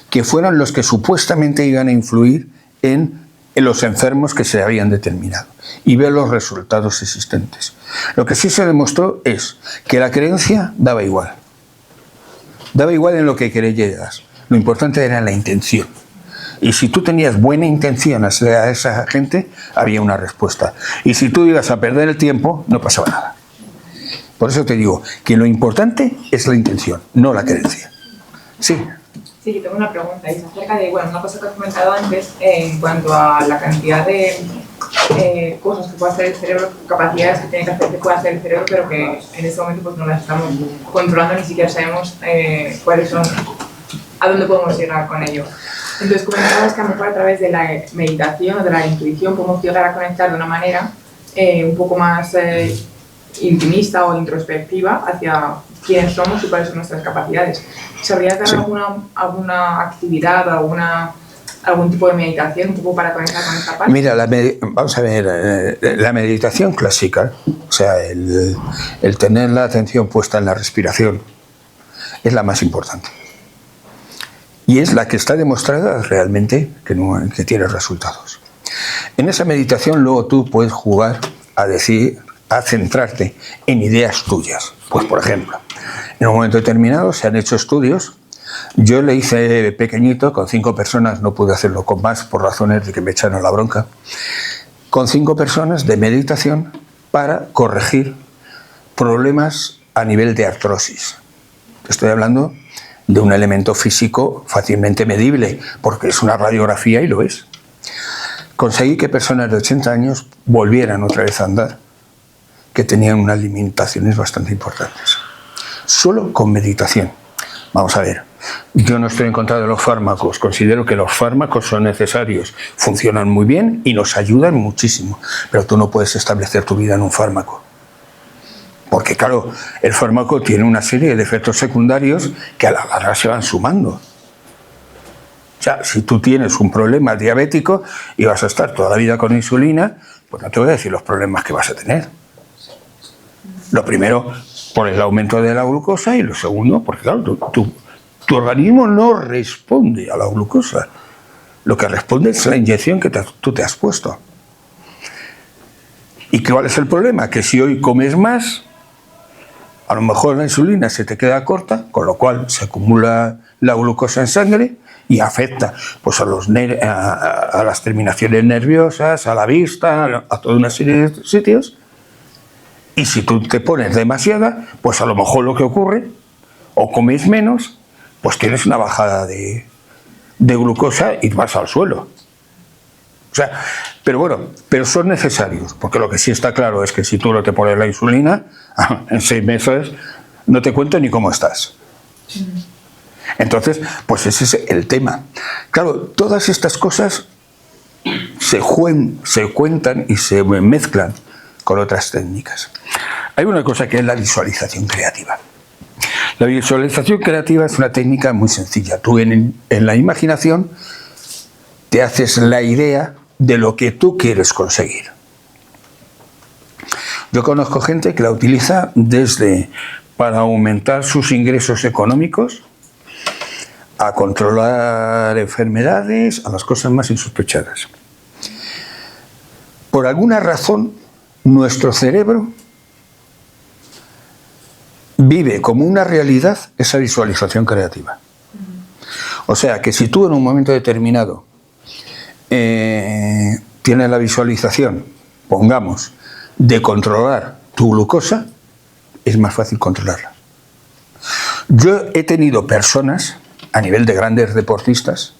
que fueran los que supuestamente iban a influir en los enfermos que se habían determinado y ver los resultados existentes. Lo que sí se demostró es que la creencia daba igual. Daba igual en lo que creyeras. Lo importante era la intención. Y si tú tenías buena intención hacia esa gente, había una respuesta. Y si tú ibas a perder el tiempo, no pasaba nada. Por eso te digo que lo importante es la intención, no la creencia. Sí. Sí, yo tengo una pregunta. Es acerca de, bueno, una cosa que has comentado antes en cuanto a la cantidad de cosas que puede hacer el cerebro, capacidades que tiene que hacer que puede hacer el cerebro, pero que en este momento pues no las estamos controlando, ni siquiera sabemos cuáles son, a dónde podemos llegar con ello. Entonces comentabas que a lo mejor a través de la meditación o de la intuición podemos llegar a conectar de una manera un poco más intimista o introspectiva hacia quiénes somos y cuáles son nuestras capacidades. ¿Sabrías dar alguna actividad o algún tipo de meditación un poco para conectar con esta parte? Mira, vamos a ver, la meditación clásica, o sea, el tener la atención puesta en la respiración, es la más importante. Y es la que está demostrada realmente que tiene resultados. En esa meditación luego tú puedes jugar a centrarte en ideas tuyas. Pues, por ejemplo, en un momento determinado se han hecho estudios Yo le hice pequeñito, con 5 personas, no pude hacerlo con más por razones de que me echaron la bronca, con 5 personas de meditación para corregir problemas a nivel de artrosis. Estoy hablando de un elemento físico fácilmente medible, porque es una radiografía y lo es. Conseguí que personas de 80 años volvieran otra vez a andar, que tenían unas limitaciones bastante importantes. Solo con meditación. Vamos a ver, yo no estoy en contra de los fármacos, considero que los fármacos son necesarios, funcionan muy bien y nos ayudan muchísimo, pero tú no puedes establecer tu vida en un fármaco. Porque claro, el fármaco tiene una serie de efectos secundarios que a la larga se van sumando. O sea, si tú tienes un problema diabético y vas a estar toda la vida con insulina, pues no te voy a decir los problemas que vas a tener. Lo primero, por el aumento de la glucosa, y lo segundo, porque claro, tu organismo no responde a la glucosa. Lo que responde es la inyección que tú te has puesto. ¿Y cuál es el problema? Que si hoy comes más, a lo mejor la insulina se te queda corta, con lo cual se acumula la glucosa en sangre y afecta pues, a las terminaciones nerviosas, a la vista, a toda una serie de sitios. Y si tú te pones demasiada, pues a lo mejor lo que ocurre, o comes menos, pues tienes una bajada de glucosa y vas al suelo. O sea, pero bueno, pero son necesarios, porque lo que sí está claro es que si tú no te pones la insulina, en 6 meses no te cuento ni cómo estás. Entonces, pues ese es el tema. Claro, todas estas cosas se cuentan y se mezclan con otras técnicas. Hay una cosa que es la visualización creativa. La visualización creativa es una técnica muy sencilla. Tú en la imaginación te haces la idea de lo que tú quieres conseguir. Yo conozco gente que la utiliza desde para aumentar sus ingresos económicos, a controlar enfermedades, a las cosas más insospechadas. Por alguna razón, nuestro cerebro vive como una realidad esa visualización creativa. O sea, que si tú en un momento determinado tienes la visualización, pongamos, de controlar tu glucosa, es más fácil controlarla. Yo he tenido personas, a nivel de grandes deportistas,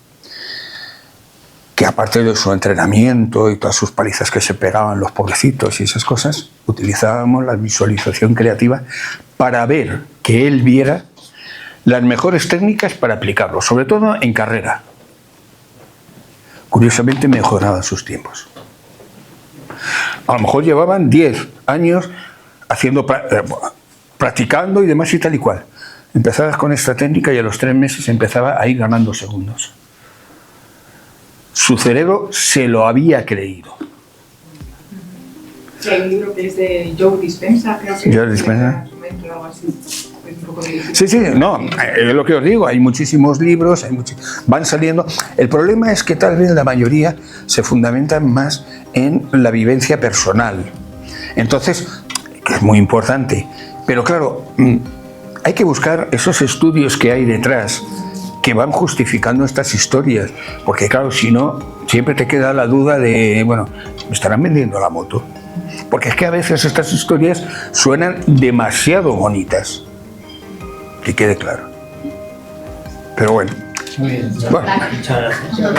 que aparte de su entrenamiento y todas sus palizas que se pegaban los pobrecitos y esas cosas, utilizábamos la visualización creativa para ver, que él viera las mejores técnicas para aplicarlo, sobre todo en carrera. Curiosamente mejoraban sus tiempos. A lo mejor llevaban 10 años practicando y demás y tal y cual. Empezabas con esta técnica y a los 3 meses empezaba a ir ganando segundos. Su cerebro se lo había creído. Sí, hay un libro que es de Joe Dispenza, creo que Joe Dispenza. Algo así. Sí, no, es lo que os digo, hay muchísimos libros, van saliendo. El problema es que tal vez la mayoría se fundamentan más en la vivencia personal. Entonces, que es muy importante, pero claro, hay que buscar esos estudios que hay detrás que van justificando estas historias, porque claro, si no, siempre te queda la duda de, bueno, ¿me estarán vendiendo la moto? Porque es que a veces estas historias suenan demasiado bonitas, que quede claro. Pero bueno. Muy bien. Bueno. Muchas gracias.